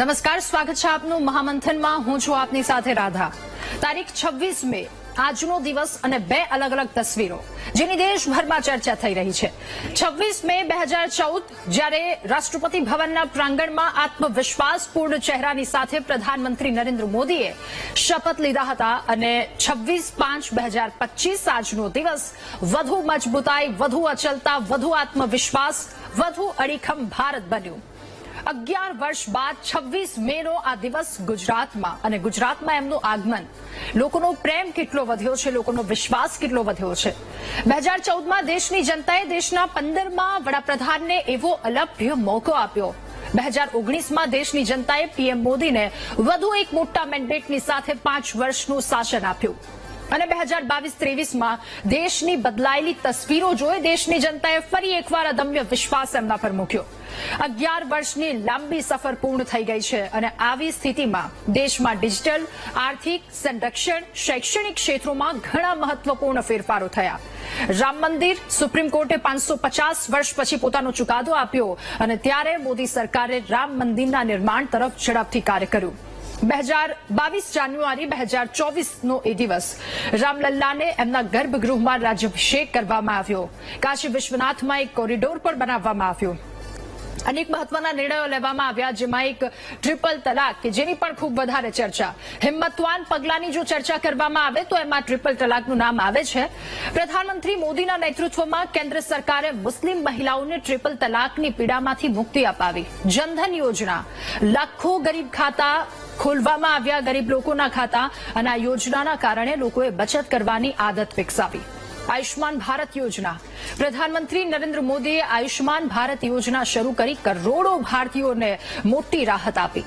નમસ્કાર, સ્વાગત છે આપનું મહામંથનમાં. હું છું આપની સાથે રાધા. તારીખ 26 મે આજનો દિવસ અને બે અલગ અલગ તસવીરો જેની દેશભરમાં ચર્ચા થઈ રહી છે. 26 મે 2014 જ્યારે રાષ્ટ્રપતિ ભવનના પ્રાંગણમાં આત્મવિશ્વાસપૂર્ણ ચહેરાની સાથે પ્રધાનમંત્રી નરેન્દ્ર મોદીએ શપથ લીધા હતા અને 26/5/2025 આજનો દિવસ વધુ મજબૂતાઈ, વધુ અચલતા, વધુ આત્મવિશ્વાસ, વધુ અડીખમ ભારત બન્યું. 11 વર્ષ બાદ 26 મેનો આ દિવસ ગુજરાતમાં અને ગુજરાતમાં એમનું આગમન, લોકોનો પ્રેમ કેટલો વધ્યો છે, લોકોનો વિશ્વાસ કેટલો વધ્યો છે. 2014માં દેશની જનતાએ દેશના 15મા વડાપ્રધાનને એવો અલભ્ય મોકો આપ્યો. 2019માં દેશની જનતાએ પીએમ મોદીને વધુ એક મોટા મેન્ડેટની સાથે 5 વર્ષનું શાસન આપ્યું. અને 2022-23માં દેશની બદલાયેલી તસવીરો જોઈ દેશની જનતાએ ફરી એકવાર અદમ્ય વિશ્વાસ એમના પર મૂક્યો. 11 વર્ષની લાંબી સફર પૂર્ણ થઈ ગઈ છે અને આવી સ્થિતિમાં દેશમાં ડિજિટલ, આર્થિક, સંરક્ષણ, શૈક્ષણિક ક્ષેત્રોમાં ઘણા મહત્વપૂર્ણ ફેરફારો થયા. રામ મંદિર, સુપ્રીમ કોર્ટે 550 વર્ષ પછી પોતાનો ચુકાદો આપ્યો અને ત્યારે મોદી સરકારે રામ મંદિરના નિર્માણ તરફ ઝડપથી કાર્ય કર્યું. 22 જાન્યુઆરી 2024નો એ દિવસ રામલલ્લાને એમના ગર્ભગૃહમાં રાજ્યાભિષેક કરવામાં આવ્યો. કાશી વિશ્વનાથમાં એક કોરિડોર પણ બનાવવામાં આવ્યો. અનેક મહત્વના નિર્ણયો લેવામાં આવ્યા, જેમાં એક ટ્રિપલ તલાક કે જેની પણ ખૂબ વધારે ચર્ચા. હિંમતવાન પગલાની જો ચર્ચા કરવામાં આવે તો એમાં ટ્રિપલ તલાકનું નામ આવે છે. પ્રધાનમંત્રી મોદીના નેતૃત્વમાં કેન્દ્ર સરકારે મુસ્લિમ મહિલાઓને ટ્રિપલ તલાકની પીડામાંથી મુક્તિ અપાવી. જનધન યોજના, લાખો ગરીબ ખાતા ખોલવામાં આવ્યા, ગરીબ લોકોના ખાતા, અને આ યોજનાના કારણે લોકોએ બચત કરવાની આદત વિકસાવી. આયુષ્માન ભારત યોજના, પ્રધાનમંત્રી નરેન્દ્ર મોદીએ આયુષ્માન ભારત યોજના શરૂ કરી કરોડો ભારતીયોને મોટી રાહત આપી.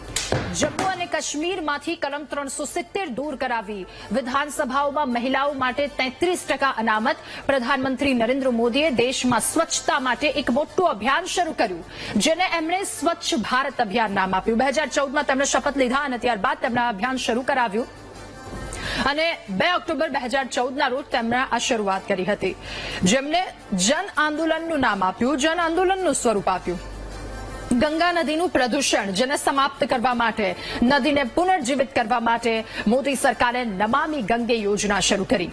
જમ્મુ અને કાશ્મીરમાંથી કલમ 370 દૂર કરાવી. વિધાનસભાઓમાં મહિલાઓ માટે 33% અનામત. પ્રધાનમંત્રી નરેન્દ્ર મોદીએ દેશમાં સ્વચ્છતા માટે એક મોટું અભિયાન શરૂ કર્યું, જેને એમણે સ્વચ્છ ભારત અભિયાન નામ આપ્યું. 2014માં તેમણે શપથ લીધા અને ત્યારબાદ તેમણે આ અભિયાન શરૂ કરાવ્યું અને 2 ઓક્ટોબર 2014ના રોજ તેમણે આ શરૂઆત કરી હતી, જેમને જન આંદોલનનું નામ આપ્યું, જન આંદોલનનું સ્વરૂપ આપ્યું. ગંગા નદીનું પ્રદૂષણ જેને સમાપ્ત કરવા માટે, નદીને પુનર્જીવિત કરવા માટે મોદી સરકારે નમામિ ગંગે યોજના શરૂ કરી.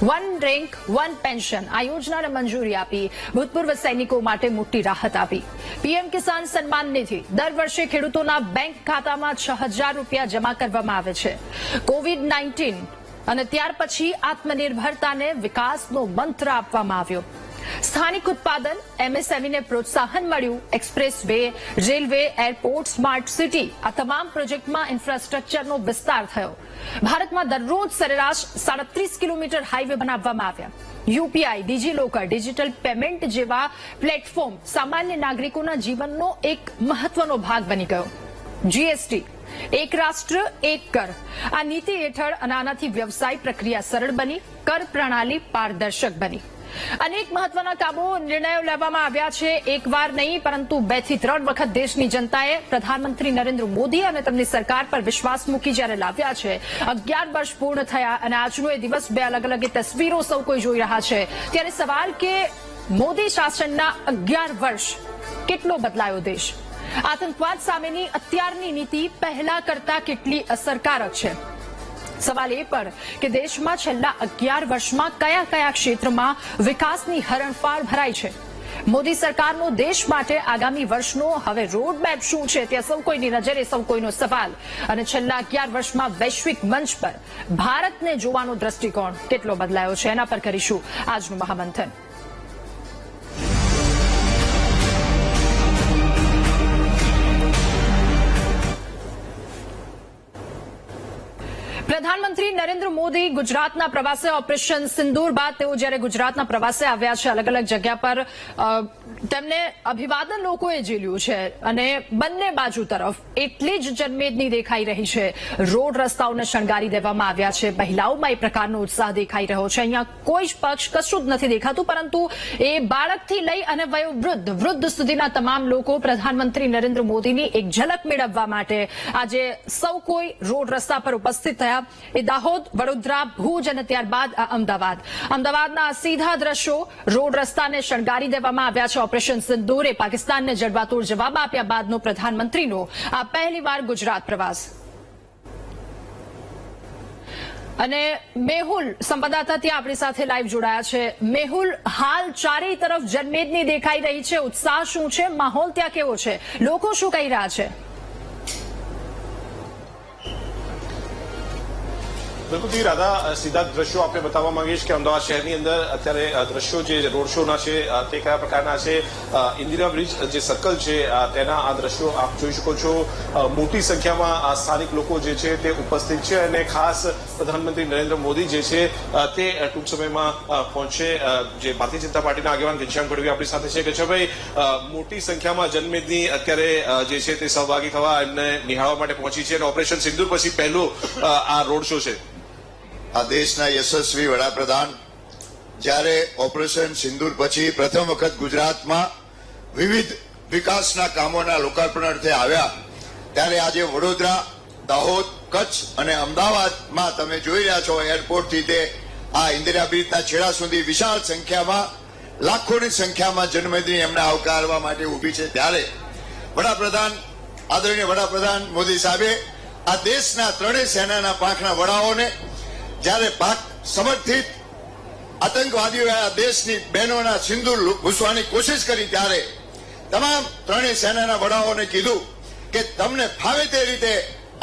વન રેન્ક વન પેન્શન, આ યોજનાને મંજૂરી આપી. ભૂતપૂર્વ સૈનિકો માટે મોટી રાહત આપી. પીએમ કિસાન સન્માન નિધિ, દર વર્ષે ખેડૂતોના બેંક ખાતામાં 6,000 રૂપિયા જમા કરવામાં આવે છે. કોવિડ-19 અને ત્યાર પછી આત્મનિર્ભરતાને વિકાસનો મંત્ર આપવામાં આવ્યો. સ્થાનિક ઉત્પાદન, એમએસએમઈને પ્રોત્સાહન મળ્યું. Express way, railway, airport, smart city, આ તમામ પ્રોજેક્ટમાં ઇન્ફ્રાસ્ટ્રક્ચરનો વિસ્તાર થયો. ભારતમાં દરરોજ સરેરાશ 37 કિલોમીટર હાઈવે બનાવવામાં આવ્યા. યુપીઆઈ, ડિજીલોકર, ડિજિટલ પેમેન્ટ જેવા પ્લેટફોર્મ સામાન્ય નાગરિકોના જીવનનો એક મહત્વનો ભાગ બની ગયો. જીએસટી, એક રાષ્ટ્ર એક કર, આ નીતિ હેઠળ અને આનાથી વ્યવસાય પ્રક્રિયા સરળ બની, કર પ્રણાલી પારદર્શક બની. અનેક મહત્વના કામો, નિર્ણયો લેવામાં આવ્યા છે. એક વાર નહીં પરંતુ 2 થી 3 વખત દેશની જનતાએ પ્રધાનમંત્રી નરેન્દ્ર મોદી અને તેમની સરકાર પર વિશ્વાસ મૂકી જ્યારે લાવ્યા છે. 11 વર્ષ પૂર્ણ થયા અને આજનો એ દિવસ, બે અલગ અલગ તસવીરો સૌ કોઈ જોઈ રહ્યા છે. ત્યારે સવાલ કે મોદી શાસનના 11 વર્ષ કેટલો બદલાયો દેશ? આતંકવાદ સામેની અત્યારની નીતિ પહેલા કરતા કેટલી અસરકારક છે? સવાલ એ પણ કે દેશમાં છેલ્લા 11 વર્ષમાં કયા કયા ક્ષેત્રમાં વિકાસની હરણફાળ ભરાઈ છે? મોદી સરકારનો દેશ માટે આગામી વર્ષનો હવે રોડમેપ શું છે તે સૌ કોઈની નજરે, સૌ કોઈનો સવાલ. અને છેલ્લા 11 વર્ષમાં વૈશ્વિક મંચ પર ભારતને જોવાનો દ્રષ્ટિકોણ કેટલો બદલાયો છે, એના પર કરીશું આજનું મહામંથન. પ્રધાનમંત્રી નરેન્દ્ર મોદી ગુજરાતના પ્રવાસે, ઓપરેશન સિંદૂર બાદ તેઓ જ્યારે ગુજરાતના પ્રવાસે આવ્યા છે, અલગ અલગ જગ્યા પર તેમને અભિવાદન લોકોએ ઝીલ્યું છે અને બંને બાજુ તરફ એટલી જ જનમેદની દેખાઈ રહી છે. રોડ રસ્તાઓને શણગારી દેવામાં આવ્યા છે. મહિલાઓમાં એ પ્રકારનો ઉત્સાહ દેખાઈ રહ્યો છે. અહીંયા કોઈ જ પક્ષ કશું જ નથી દેખાતું, પરંતુ એ બાળકથી લઈ અને વૃદ્ધ સુધીના તમામ લોકો પ્રધાનમંત્રી નરેન્દ્ર મોદીની એક ઝલક મેળવવા માટે આજે સૌ કોઈ રોડ રસ્તા પર ઉપસ્થિત થયા. એ દાહોદ, વડોદરા, ભુજ અને ત્યારબાદ અમદાવાદના સીધા દ્રશ્યો રોડ રસ્તાને શણગારી દેવામાં આવ્યા છે. ઓપરેશન સિંદૂરે પાકિસ્તાનને જડબાતોડ જવાબ આપ્યા બાદનો પ્રધાનમંત્રીનો આ પહેલીવાર ગુજરાત પ્રવાસ. અને મેહુલ સંવાદદાતા ત્યાં આપણી સાથે લાઈવ જોડાયા છે. મેહુલ, હાલ ચારેય તરફ જનમેદની દેખાઈ રહી છે. ઉત્સાહ શું છે? માહોલ ત્યાં કેવો છે? લોકો શું કહી રહ્યા છે? બિલકુલ રાધા, સીધા દ્રશ્યો આપણે બતાવવા માંગીશ કે અમદાવાદ શહેરની અંદર અત્યારે દ્રશ્યો જે રોડ શોના છે તે કયા પ્રકારના છે. ઇન્દિરા બ્રિજ જે સર્કલ છે તેના આ દ્રશ્યો આપ જોઈ શકો છો. મોટી સંખ્યામાં સ્થાનિક લોકો જે છે તે ઉપસ્થિત છે અને ખાસ પ્રધાનમંત્રી નરેન્દ્ર મોદી જે છે તે ટૂંક સમયમાં પહોંચશે. જે ભારતીય જનતા પાર્ટીના આગેવાન ઘનશ્યામ ગઢવી આપણી સાથે છે. ઘનશ્યામભાઈ, મોટી સંખ્યામાં જનમેદની અત્યારે જે છે તે સહભાગી થવા એમને નિહાળવા માટે પહોંચી છે અને ઓપરેશન સિંદૂર પછી પહેલો આ રોડ શો છે. આ દેશના યશસ્વી વડાપ્રધાન જ્યારે ઓપરેશન સિંદૂર પછી પ્રથમ વખત ગુજરાતમાં વિવિધ વિકાસના કામોના લોકાર્પણ અર્થે આવ્યા ત્યારે આજે વડોદરા, દાહોદ, કચ્છ અને અમદાવાદમાં તમે જોઈ રહ્યા છો એરપોર્ટથી તે આ ઇન્દિરા બ્રિજના છેડા સુધી વિશાળ સંખ્યામાં લાખોની સંખ્યામાં જનમેદની એમને આવકારવા માટે ઉભી છે. ત્યારે વડાપ્રધાન, આદરણીય વડાપ્રધાન મોદી સાહેબે આ દેશના ત્રણેય સેનાના પાંખના વડાઓને જ્યારે પાક સમર્થિત આતંકવાદીઓએ આ દેશની બહેનોના સિંદૂર ઘૂસવાની કોશિશ કરી ત્યારે તમામ ત્રણેય સેનાના વડાઓને કીધું કે તમને ફાવે તે રીતે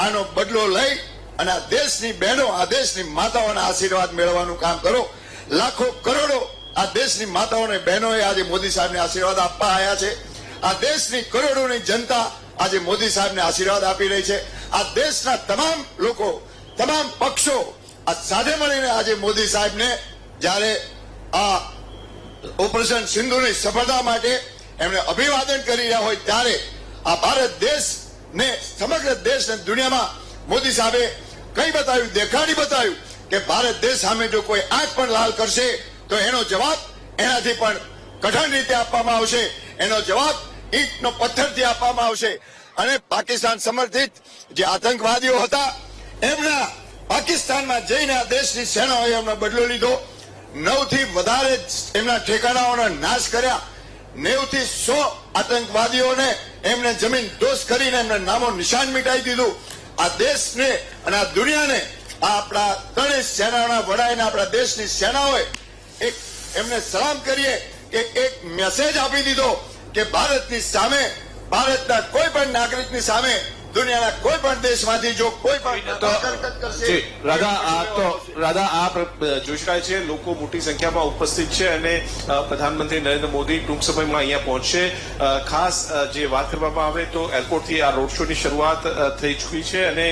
આનો બદલો લઈ અને આ દેશની બહેનો, આ દેશની માતાઓના આશીર્વાદ મેળવવાનું કામ કરો. લાખો કરોડો આ દેશની માતાઓને બહેનોએ આજે મોદી સાહેબને આશીર્વાદ આપવા આવ્યા છે. આ દેશની કરોડોની જનતા આજે મોદી સાહેબને આશીર્વાદ આપી રહી છે. આ દેશના તમામ લોકો, તમામ પક્ષો આ સાથે મળીને આજે મોદી સાહેબને જ્યારે આ ઓપરેશન સિંધુની સફળતા માટે એમણે અભિવાદન કરી રહ્યા હોય ત્યારે આ ભારત દેશને, સમગ્ર દેશને દુનિયામાં મોદી સાહેબે કઈ બતાવ્યું, દેખાડી બતાવ્યું કે ભારત દેશ સામે જો કોઈ આંખ પણ લાલ કરશે તો એનો જવાબ એનાથી પણ કઠણ રીતે આપવામાં આવશે. એનો જવાબ ઈંટનો પથ્થરથી આપવામાં આવશે. અને પાકિસ્તાન સમર્થિત જે આતંકવાદીઓ હતા એમના પાકિસ્તાનમાં જઈને આ દેશની સેનાઓએ એમનો બદલો લીધો. 9 થી વધારે એમના ઠેકાણાઓનો નાશ કર્યા. 90 થી 100 આતંકવાદીઓને એમને જમીન દોષ કરીને એમને નામો નિશાન મિટાઈ દીધું. આ દેશને અને આ દુનિયાને આપણા ત્રણેય સેનાના વડાને આપણા દેશની સેનાઓએ એક એમને સલામ કરીએ કે એક મેસેજ આપી દીધો કે ભારતની સામે, ભારતના કોઈ પણ નાગરિકની સામે દુનિયાના કોઈ પણ દેશમાંથી જો કોઈ પણ રાધા આ જોઈ શકાય છે. લોકો મોટી સંખ્યામાં ઉપસ્થિત છે અને પ્રધાનમંત્રી નરેન્દ્ર મોદી ટૂંક સમયમાં અહીંયા પહોંચશે. ખાસ જે વાત કરવામાં આવે તો એરપોર્ટથી આ રોડ શોની શરૂઆત થઈ ચૂકી છે અને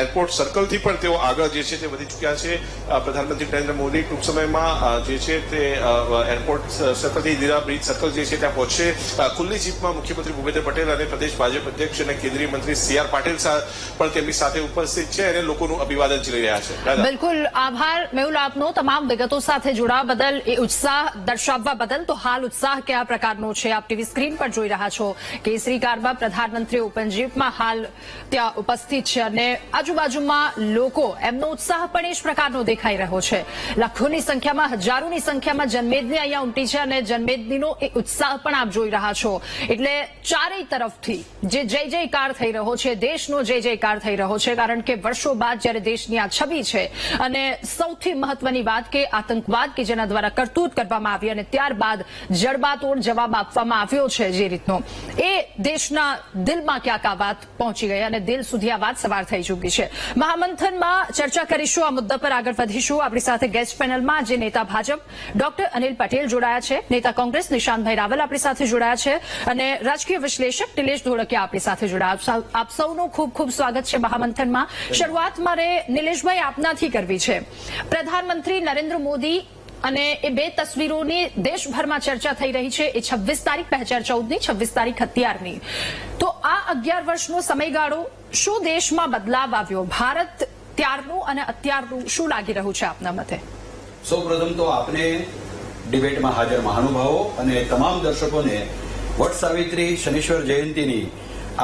એરપોર્ટ સર્કલથી પણ તેઓ આગળ જે છે તે વધી ચૂક્યા છે. પ્રધાનમંત્રી નરેન્દ્ર મોદી ટૂંક સમયમાં જે છે તે એરપોર્ટ સર્કલથી ઇન્દિરા બ્રિજ સર્કલ જે છે ત્યાં પહોંચશે. ખુલ્લી જીપમાં મુખ્યમંત્રી ભૂપેન્દ્ર પટેલ અને પ્રદેશ ભાજપ અધ્યક્ષ અને કેન્દ્રીય મંત્રી CR પાટીલ પણ તેમની સાથે ઉપસ્થિત છે અને લોકોનું અભિવાદન કરી રહ્યા છે. બિલકુલ આભાર મેહુલ આપનો તમામ વિગતો સાથે જોડાવા બદલ, એ ઉત્સાહ દર્શાવવા બદલ. તો હાલ ઉત્સાહ કયા પ્રકારનો છે આપ ટીવી સ્ક્રીન પર જોઈ રહ્યા છો. કેસરી કારમાં પ્રધાનમંત્રી ઓપન જીપમાં હાલ ત્યાં ઉપસ્થિત છે અને આજુબાજુમાં લોકો, એમનો ઉત્સાહ પણ એ જ પ્રકારનો દેખાઈ રહ્યો છે. લાખોની સંખ્યામાં, હજારોની સંખ્યામાં જનમેદની અહીંયા ઉમટી છે અને જનમેદનીનો એ ઉત્સાહ પણ આપ જોઈ રહ્યા છો. એટલે ચારેય તરફથી જે જય જયકાર થઈ રહ્યો છે, દેશનો જય જયકાર થઈ રહ્યો છે. કારણ કે વર્ષો બાદ જ્યારે દેશની આ છબી છે અને સૌથી મહત્વની વાત કે આતંકવાદ કે જેના દ્વારા કરતૂત કરવામાં આવી અને ત્યારબાદ જડબાતોડ જવાબ આપવામાં આવ્યો છે જે રીતનો, એ દેશના દિલમાં ક્યાંક આ વાત પહોંચી ગઈ અને દિલ સુધી આ વાત સવાર થઈ ચૂકી છે. મહામંથનમાં ચર્ચા કરીશું, આ મુદ્દા પર આગળ વધીશું. આપણી સાથે ગેસ્ટ પેનલમાં જે નેતા ભાજપ ડોક્ટર અનિલ પટેલ જોડાયા છે, નેતા કોંગ્રેસ નિશાંતભાઈ રાવલ આપણી સાથે જોડાયા છે અને રાજકીય વિશ્લેષક નિલેશ ધોળકિયા આપણી સાથે જોડાયા. આપ સૌનું ખૂબ ખૂબ સ્વાગત છે મહામંથનમાં. શરૂઆત મારે નિલેશભાઈ આપનાથી કરવી છે. પ્રધાનમંત્રી નરેન્દ્ર મોદી અને એ બે તસવીરોની દેશભરમાં ચર્ચા થઈ રહી છે. એ 26 તારીખ 2014ની, 26 તારીખ અત્યારની. તો આ 11 વર્ષનો સમયગાળો શું દેશમાં બદલાવ આવ્યો? ભારત ત્યારનું અને અત્યારનું શું લાગી રહ્યું છે આપના મતે? સૌપ્રથમ તો આપને, ડિબેટમાં હાજર મહાનુભાવો અને તમામ દર્શકોને વટ સાવિત્રી શનીશ્વર જયંતીની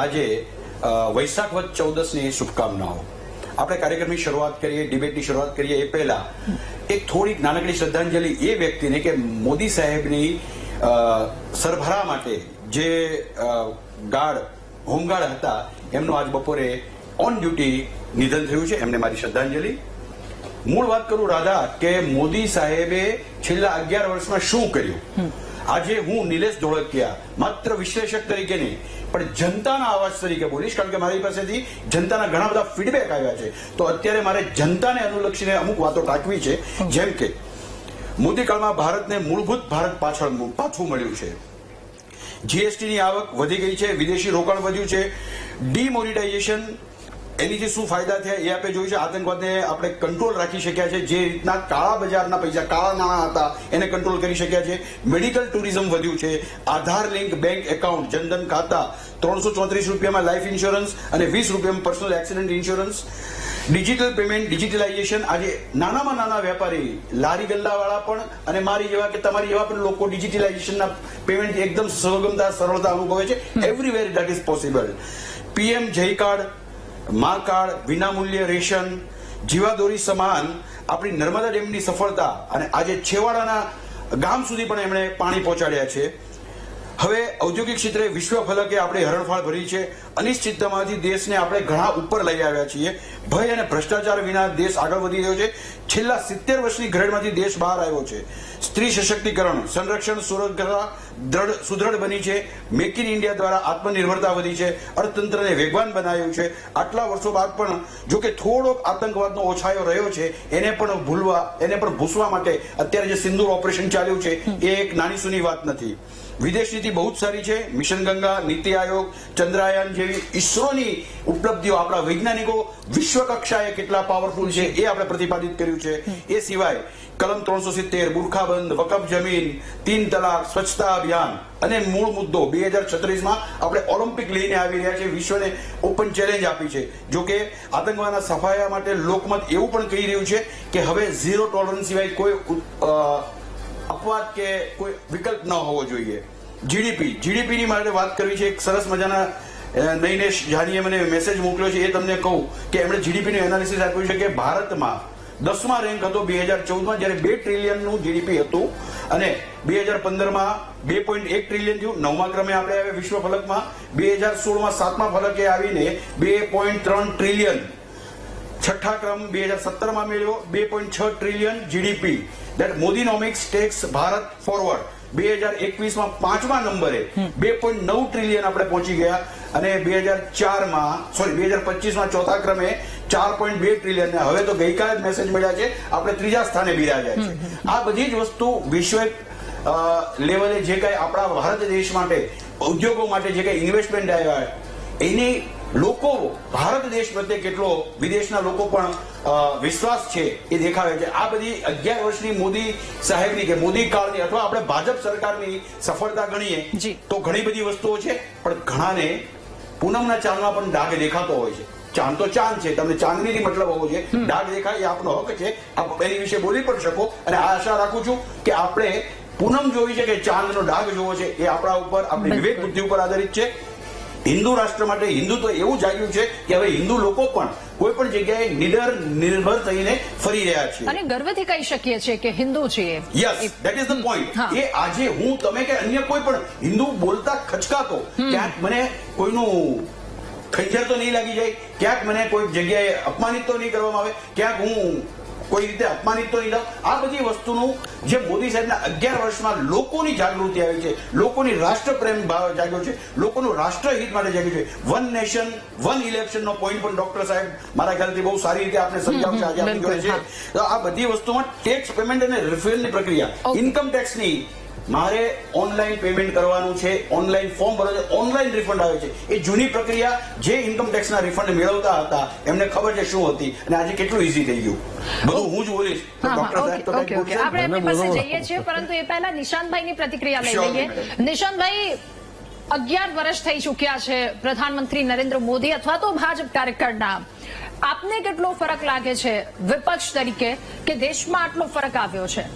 આજે વૈશાખ વદ 14ની શુભકામનાઓ. આપણે કાર્યક્રમની શરૂઆત કરીએ, ડિબેટની શરૂઆત કરીએ એ પહેલા એક થોડીક નાનકડી શ્રદ્ધાંજલિ એ વ્યક્તિને કે મોદી સાહેબની સરભરા માટે જે ગાર્ડ હોમગાર્ડ હતા એમનું આજ બપોરે ઓન ડ્યુટી નિધન થયું છે. એમને મારી શ્રદ્ધાંજલિ. મૂળ વાત કરું રાધા કે મોદી સાહેબે છેલ્લા 11 વર્ષમાં શું કર્યું. આજે હું નિલેશ ધોળકિયા માત્ર વિશ્લેષક તરીકે નહીં પણ જનતાના અવાજ તરીકે બોલીશ, કારણ કે મારી પાસેથી જનતાના ઘણા બધા ફીડબેક આવ્યા છે. તો અત્યારે મારે જનતાને અનુલક્ષીને અમુક વાતો ટાંકવી છે. જેમ કે મોદી કાળમાં ભારતને મૂળભૂત ભારત પાછું મળ્યું છે. જીએસટીની આવક વધી ગઈ છે, વિદેશી રોકાણ વધ્યું છે, ડીમોનિટાઇઝેશન એનીથી શું ફાયદા થયા એ આપણે જોયું છે. આતંકવાદને આપણે કંટ્રોલ રાખી શક્યા છે. જે રીતના કાળા બજારના પૈસા, કાળા નાણાં હતા એને કંટ્રોલ કરી શક્યા છે. મેડિકલ ટુરિઝમ વધ્યું છે. આધાર લિંક બેંક એકાઉન્ટ, જનધન ખાતા, 334 રૂપિયામાં લાઈફ ઇન્સ્યોરન્સ અને 20 રૂપિયામાં personal accident insurance. Digital payment, digitalisation. આજે નાનામાં નાના વેપારી, લારી ગલ્લાવાળા પણ અને મારી જેવા કે તમારી જેવા પણ લોકો ડિજિટલાઇઝેશનના પેમેન્ટથી એકદમ સુગમતા, સરળતા અનુભવે છે. Everywhere that is possible. PM જય કાર્ડ, મા કાર્ડ, વિનામૂલ્ય રેશન, જીવાદોરી સમાન આપણી નર્મદા ડેમની સફળતા અને આજે છેવાડાના ગામ સુધી પણ એમણે પાણી પહોંચાડ્યા છે. હવે ઔદ્યોગિક ક્ષેત્રે વિશ્વ ફલકે આપણે હરણફાળ ભરી છે. અનિશ્ચિતતામાંથી દેશને આપણે ઘણા ઉપર લઈ આવ્યા છીએ. ભય અને ભ્રષ્ટાચાર વિના દેશ આગળ વધી રહ્યો છે. છેલ્લા 70 વર્ષની ઘરેડમાંથી દેશ બહાર આવ્યો છે. સ્ત્રી સશક્તિકરણ, સંરક્ષણ, સુરક્ષા સુદૃઢ બની છે. મેક ઇન ઇન્ડિયા દ્વારા આત્મનિર્ભરતા વધી છે. અર્થતંત્રને વેગવાન બનાવ્યું છે. આટલા વર્ષો બાદ પણ જો કે થોડોક આતંકવાદનો ઓછાયો રહ્યો છે, એને પણ ભૂસવા માટે અત્યારે જે સિંદૂર ઓપરેશન ચાલ્યું છે એ એક નાની સૂની વાત નથી. વિદેશ નીતિ બહુ જ સારી છે. મિશન ગંગા, નીતિ આયોગ, ચંદ્રયાન જેવી ઈસરોની ઉપલબ્ધિઓ, આપણા વૈજ્ઞાનિકો વિશ્વ કક્ષાએ કેટલા પાવરફુલ છે એ આપણે પ્રતિપાદિત કર્યું છે. એ સિવાય કલમ 370, બુરખાબંધ, વકફ જમીન, 3 તલાક, સ્વચ્છતા અભિયાન અને મૂળ મુદ્દો 2036માં આપણે ઓલિમ્પિક લઈને આવી રહ્યા છે. વિશ્વને ઓપન ચેલેન્જ આપી છે. જો કે આતંકવાદના સફાયા માટે લોકમત એવું પણ કહી રહ્યું છે કે હવે ઝીરો ટોલરન્સ સિવાય કોઈ અપવાદ કે કોઈ વિકલ્પ ન હોવો જોઈએ. જીડીપીની મારે વાત કરવી છે. એક સરસ મજાના નૈનેશ જાનીએ મને મેસેજ મોકલ્યો છે. એ તમને કહું કે એમણે જીડીપીનું એનાલિસિસ આપ્યું છે કે ભારતમાં 10મા રેન્ક હતો 2014માં, જ્યારે 2 ટ્રિલિયનનું જીડીપી હતું અને 2015માં 2.1 ટ્રિલિયન થયું. 9મા ક્રમે આપણે આવ્યા વિશ્વ ફલકમાં. 2016માં 7મા ફલકે આવીને 2.3 ટ્રિલિયન. 6ઠ્ઠા ક્રમ 2017માં મેળવ્યો 2.6 trillion GDP. That Modinomics takes Bharat forward. 2021માં 5મા નંબરે 2.9 ટ્રિલિયન આપણે પહોંચી ગયા અને 2025માં ચોથા ક્રમે 4.2 ટ્રિલિયન. હવે તો ગઈકાલે જ મેસેજ મળ્યા છે આપણે 3જા સ્થાને બિરાજ્યા છે. આ બધી જ વસ્તુ વિશ્વ લેવલે જે કઈ આપણા ભારત દેશ માટે, ઉદ્યોગો માટે જે કઈ ઇન્વેસ્ટમેન્ટ આવ્યા એની લોકો ભારત દેશ પ્રત્યે કેટલો વિદેશના લોકો પણ વિશ્વાસ છે એ દેખાડે છે. આ બધી 11 વર્ષની મોદી સાહેબની કે મોદી કાળની અથવા આપણે ભાજપ સરકારની સફળતા ગણીએ તો ઘણી બધી વસ્તુઓ છે, પણ ઘણાને પૂનમના ચાંદમાં પણ ડાઘ દેખાતો હોય છે. ચાંદ તો ચાંદ છે, તમને ચાંદનીથી મતલબ હોવો છે. ડાઘ દેખાય એ આપનો હક છે, આપ એની વિશે બોલી પણ શકો. અને આ આશા રાખું છું કે આપણે પૂનમ જોવી છે કે ચાંદનો ડાઘ જોવો છે એ આપણા ઉપર, આપણી વિવેક બુદ્ધિ ઉપર આધારિત છે. હિન્દુ રાષ્ટ્ર માટે હિન્દુત્વ એવું જાગ્યું છે કે હવે હિન્દુ લોકો પણ કોઈ પણ જગ્યાએ નિર્ભર થઈને ફરી રહ્યા છે અને ગર્વથી કહી શકીએ છીએ કે હિન્દુ છીએ. Yes, that is the point. એ આજે હું, તમે કે અન્ય કોઈ પણ હિન્દુ બોલતા ખચકાતો ક્યાંક મને કોઈનું ખંજર તો નહીં લાગી જાય, ક્યાંક મને કોઈ જગ્યાએ અપમાનિત તો નહીં કરવામાં આવે, ક્યાંક હું કોઈ રીતે અપમાનિત તો નહીં થાવ. આ બધી વસ્તુનું જે મોદી સાહેબના 11 વર્ષમાં લોકોની જાગૃતિ આવી છે, લોકોની રાષ્ટ્રપ્રેમ ભાવ જાગ્યો છે, લોકોનું રાષ્ટ્રહિત માટે જાગ્યું છે. 1 નેશન 1 ઇલેક્શનનો પોઈન્ટ પણ ડોક્ટર સાહેબ મારા ખ્યાલથી બહુ સારી રીતે આપણે સમજાવશે આજે આપણી જોડે છે. તો આ બધી વસ્તુમાં ટેક્સ પેમેન્ટ અને રિફંડની પ્રક્રિયા, ઇન્કમ ટેક્સની મારે ઓનલાઈન પેમેન્ટ કરવાનું છે, ઓનલાઈન ફોર્મ ભરવાનું છે, ઓનલાઈન રિફંડ આવે છે. એ જૂની પ્રક્રિયા જે ઇન્કમ ટેક્સના રિફંડ મેળવતા હતા એમને ખબર છે શું હતી અને આજે કેટલું ઈઝી થઈ ગયું. બધું હું જ બોલીશ. આપણે એમની પાસે જઈએ છીએ, પરંતુ એ પહેલા નિશાંતભાઈની પ્રતિક્રિયા લઈ લઈએ. નિશાંતભાઈ, 11 વર્ષ થઈ ચૂક્યા છે પ્રધાનમંત્રી નરેન્દ્ર મોદી અથવા તો ભાજપ કાર્યકરના. આપને કેટલો ફરક લાગે છે વિપક્ષ તરીકે કે દેશમાં આટલો ફરક આવ્યો છે?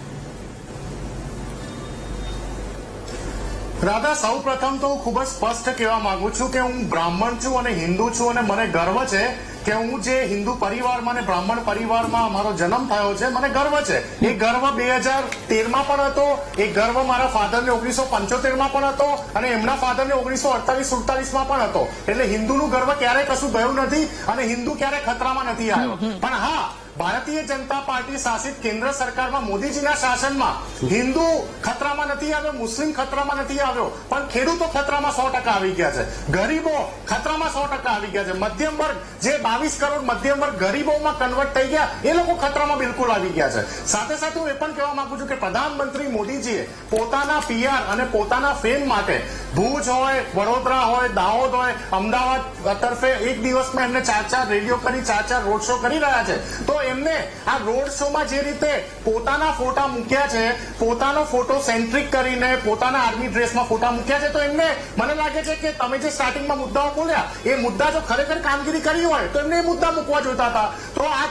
રાધા, સૌ પ્રથમ તો હું ખૂબ જ સ્પષ્ટ કહેવા માંગુ છું કે હું બ્રાહ્મણ છું અને હિન્દુ છું અને મને ગર્વ છે કે હું જે હિન્દુ પરિવારમાં અને બ્રાહ્મણ પરિવારમાં મારો જન્મ થયો છે, મને ગર્વ છે. એ ગર્વ 2013માં પણ હતો, એ ગર્વ મારા ફાધરને 1975માં પણ હતો અને એમના ફાધરને 1948-47માં પણ હતો. એટલે હિન્દુનું ગર્વ ક્યારેય કશું ગયું નથી અને હિન્દુ ક્યારેય ખતરામાં નથી આવ્યો. પણ હા, ભારતીય જનતા પાર્ટી શાસિત કેન્દ્ર સરકારમાં મોદીજીના શાસનમાં હિન્દુ ખતરામાં નથી આવ્યો, મુસ્લિમ ખતરામાં નથી આવ્યો, પણ ખેડૂતો ખતરામાં 100% આવી ગયા છે, ગરીબો ખતરામાં 100% આવી ગયા છે, મધ્યમ વર્ગ જે 22 કરોડ મધ્યમ વર્ગ ગરીબોમાં કન્વર્ટ થઈ ગયા એ લોકો ખતરામાં બિલકુલ આવી ગયા છે. સાથે સાથે હું એ પણ કહેવા માંગુ છું કે પ્રધાનમંત્રી મોદીજીએ પોતાના PR અને પોતાના ફેમ માટે ભુજ હોય, વડોદરા હોય, દાહોદ હોય, અમદાવાદ તરફે એક દિવસમાં એમને 4 રેડિયો કરી 4 રોડ શો કરી રહ્યા છે. તો એમને આ રોડ શોમાં જે રીતે પોતાના ફોટા મૂક્યા છે, પોતાનો ફોટો સેન્ટ્રિક કરીને પોતાના આર્મી ડ્રેસમાં ફોટા મૂક્યા છે, તો એમને મને લાગે છે કે તમે જે સ્ટાર્ટિંગમાં મુદ્દાઓ બોલ્યા એ મુદ્દા જો ખરેખર કામગીરી કરી હોય તો એમને એ મુદ્દા મૂકવા જોઈતા હતા. તો આ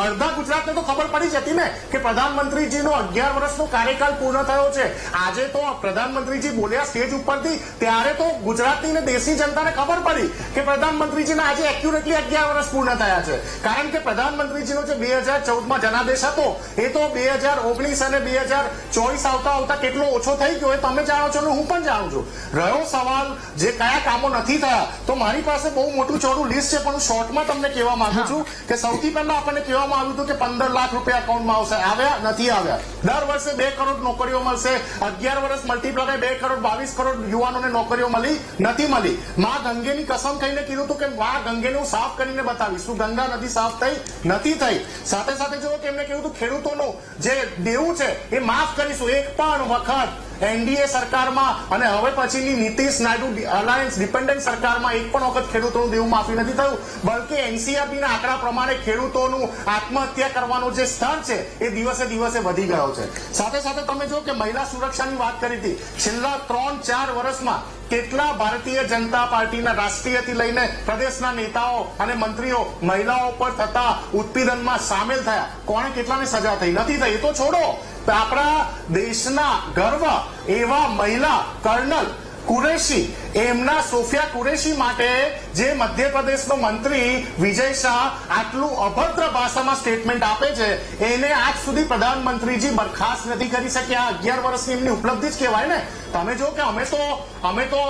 અડધા ગુજરાતને તો ખબર પડી જતી ને કે પ્રધાનમંત્રીજીનો 11 વર્ષનો કાર્યકાળ પૂર્ણ થયો છે. આજે તો પ્રધાનમંત્રીજી બોલ્યા સ્ટેજ ઉપરથી ત્યારે તો ગુજરાતની ને દેશની જનતાને ખબર પડી કે પ્રધાનમંત્રીજીના આજે એક્યુરેટલી 11 વર્ષ પૂર્ણ થયા છે. કારણ કે પ્રધાનમંત્રીજીનો જે 2014માં જનાદેશ હતો એ તો 2019 અને 2024 આવતા કેટલો ઓછો થઈ ગયો એ તમે જાણો છો ને હું પણ જાણું છું. રહ્યો સવાલ જે કયા કામો નથી થયા, તો મારી પાસે બહુ મોટું ચોડું લિસ્ટ છે, પણ હું શોર્ટમાં તમને કહેવા માંગુ છું કે સૌથી પહેલા આપણને કહેવામાં આવ્યું હતું કે 15 લાખ રૂપિયા એકાઉન્ટમાં આવશે, આવ્યા નથી આવ્યા. દર વર્ષે 2 કરોડ નોકરીઓ મળશે, 11 વર્ષ મલ્ટીપ્લાય 2 કરોડ 22 કરોડ યુવાનોને નોકરીઓ મળી નથી મળી. માં ગંગેની કસમ ખાઈને કીધું હતું કે માં ગંગેને હું સાફ કરીને બતાવીશ. શું ગંગા નદી સાફ થઈ? નથી થઈ. સાથે સાથે જો કે એમને કહ્યું હતું ખેડૂતોનું જે દેવું છે એ માફ કરીશું. એક પણ વખત એનડીએ સરકારમાં અને હવે પછીની નીતિશ નાયડુ અલાયન્સ ડિપેન્ડન્ટ સરકારમાં એક પણ વખત ખેડૂતોનું દેવું માફી નથી થયું. બલકે એનસીઆરબીના આંકડા પ્રમાણે ખેડૂતોનું આત્મહત્યા કરવાનો જે સ્તર છે એ દિવસે દિવસે વધી ગયો છે. સાથે સાથે તમે જો કે મહિલા સુરક્ષાની વાત કરી હતી, છેલ્લા 3-4 વર્ષમાં કેટલા ભારતીય જનતા પાર્ટીના રાષ્ટ્રીયથી લઈને પ્રદેશના નેતાઓ અને મંત્રીઓ મહિલાઓ પર થતા ઉત્પીડનમાં સામેલ થયા? કોણે કેટલાને સજા થઈ? નથી થઈ. એ તો છોડો, આપણા દેશના ગર્વ એવા મહિલા કર્નલ કુરેશી, એમના સોફિયા કુરેશી માટે જે મધ્યપ્રદેશનો મંત્રી વિજય શાહ આટલું અભદ્ર ભાષામાં સ્ટેટમેન્ટ આપે છે એને આજ સુધી પ્રધાનમંત્રીજી બરખાસ્ત નથી કરી શક્યા. 11 વર્ષની એમની ઉપલબ્ધિ જ કહેવાય ને. તમે જો કે અમે તો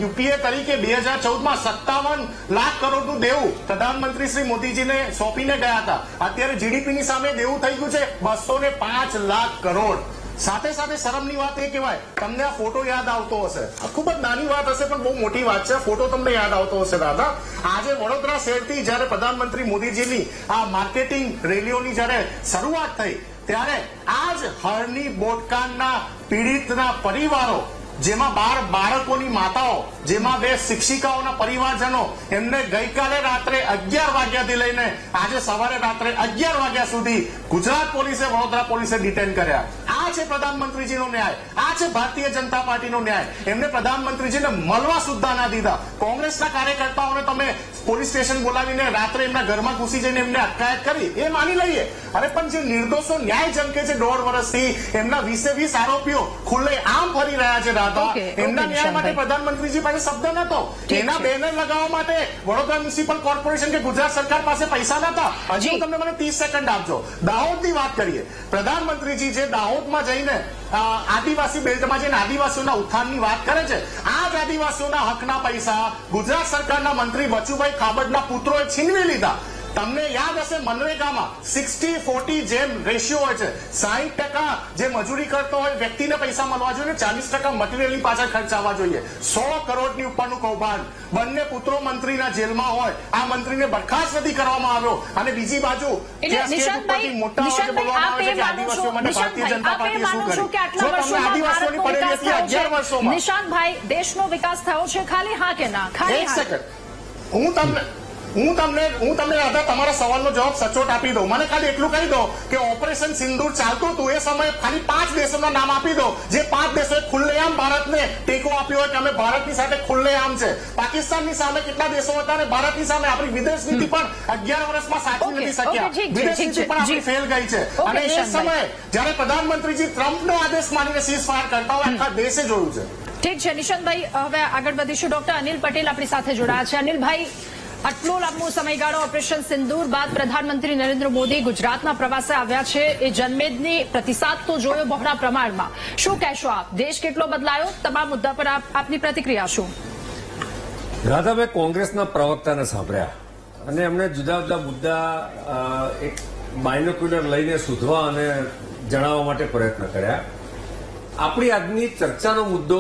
યુપીએ તરીકે 2014માં 57 લાખ કરોડનું દેવું પ્રધાનમંત્રી શ્રી મોદીજીને સોંપીને ગયા હતા. અત્યારે જીડીપીની સામે દેવું થઈ ગયું છે 205 લાખ કરોડ. સાથે સાથે શરમની વાત એ કહેવાય, તમને આ ફોટો યાદ આવતો હશે, ખૂબ જ નાની વાત હશે પણ બહુ મોટી વાત છે. ફોટો તમને યાદ આવતો હશે દાદા. આજે વડોદરા શહેરથી જયારે પ્રધાનમંત્રી મોદીજીની આ માર્કેટિંગ રેલીઓની જયારે શરૂઆત થઈ ત્યારે આજ હરની બોટકાંડના પીડિતના પરિવારો, જેમાં 12 બાળકોની માતાઓ, જેમાં 2 શિક્ષિકાઓના પરિવારજનો, એમને ગઈકાલે રાત્રે 11 વાગ્યાથી લઈને આજે સવારે રાત્રે 11 વાગ્યા સુધી ગુજરાત પોલીસે, વડોદરા પોલીસે ડિટેન કર્યા. આ છે પ્રધાનમંત્રીજીનો ન્યાય, આ છે ભારતીય જનતા પાર્ટીનો ન્યાય. એમને પ્રધાનમંત્રીજીને મળવા સુદ્ધા ના દીધા. કોંગ્રેસના કાર્યકર્તાઓને તમે પોલીસ સ્ટેશન બોલાવીને રાત્રે એમના ઘરમાં ઘૂસી જઈને એમને અટકાયત કરી, એ માની લઈએ. અરે પણ જે નિર્દોષો ન્યાય જંકે છે 1.5 વર્ષથી, એમના 20 આરોપીઓ ખુલ્લે આમ ફરી રહ્યા છે દાદા. એમના ન્યાય માટે પ્રધાનમંત્રીજી પાસે શબ્દ નતો. એના બેનર લગાવવા માટે વડોદરા મ્યુનિસિપલ કોર્પોરેશન કે ગુજરાત સરકાર પાસે પૈસા નતા. હજી તમને મને 30 સેકન્ડ આપજો. દાહોદની વાત કરીએ. પ્રધાનમંત્રીજી જે દાહોદમાં જઈને આદિવાસી બેલ્ટમાં જઈને આદિવાસીઓના ઉત્થાનની વાત કરે છે, આ જ આદિવાસીઓના હકના પૈસા ગુજરાત સરકારના મંત્રી બચુભાઈ ખાબડના પુત્રોએ છીનવી લીધા. તમને યાદ હશે મનરેગામાં 60-40 જેમ રેશિયો હોય છે. 60% જે મજૂરી કરતો હોય વ્યક્તિને પૈસા મળવા જોઈએ, 40% મટીરિયલની પાછળ ખર્ચાવા જોઈએ. 100 કરોડની ઉપરનું કૌભાંડ. બંને પુત્રો મંત્રીના જેલમાં હોય, આ મંત્રીને બરખાસ્ત નથી કરવામાં આવ્યો. અને બીજી બાજુ મોટા આદિવાસીઓ માટે ભારતીય જનતા પાર્ટીએ શું કર્યું? જો તમને આદિવાસીઓની પડેલી હતી 11 વર્ષોમાં. નિશાંતભાઈ, દેશનો વિકાસ થયો છે ખાલી હા કે ના? એક સેકન્ડ, હું તમને દાદા તમારા સવાલનો જવાબ સચોટ આપી દઉં. મને ખાલી એટલું કહી દો કે ઓપરેશન સિંદૂર ચાલતું હતું એ સમયે ખાલી 5 દેશોના નામ આપી દો જે 5 દેશોએ ખુલ્લેઆમ ભારતને ટેકો આપ્યો હોય કે અમે ભારતની સાથે ખુલ્લેઆમ છે. પાકિસ્તાનની સામે કેટલા દેશો હતા અને ભારતની સામે આપણી વિદેશ નીતિ પણ 11 વર્ષમાં સાચવી નથી શક્યા. વિદેશ નીતિ પણ આપણી ફેલ ગઈ છે. અને એ સમયે જયારે પ્રધાનમંત્રીજી ટ્રમ્પનો આદેશ માનીને સીઝ ફાયર કરતા હોય આખા દેશે જોયું છે. ઠીક છે નિશાંતભાઈ, હવે આગળ વધીશું. ડોક્ટર અનિલ પટેલ આપણી સાથે જોડાયા છે. અનિલભાઈ, આટલો લાંબો સમયગાળો ઓપરેશન સિંદૂર બાદ પ્રધાનમંત્રી નરેન્દ્ર મોદી ગુજરાતના પ્રવાસે આવ્યા છે. એ જનમેદની પ્રતિસાદ તો જોયો બહોળા પ્રમાણમાં. શું કહેશો આપ? દેશ કેટલો બદલાયો? તમામ મુદ્દા પર આપની પ્રતિક્રિયા શું? રાધાભાઈ કોંગ્રેસના પ્રવક્તાને સાંભળ્યા અને એમણે જુદા જુદા મુદ્દા એક બાયનોક્યુલર લઈને શોધવા અને જણાવવા માટે પ્રયત્ન કર્યા. આપણી આજની ચર્ચાનો મુદ્દો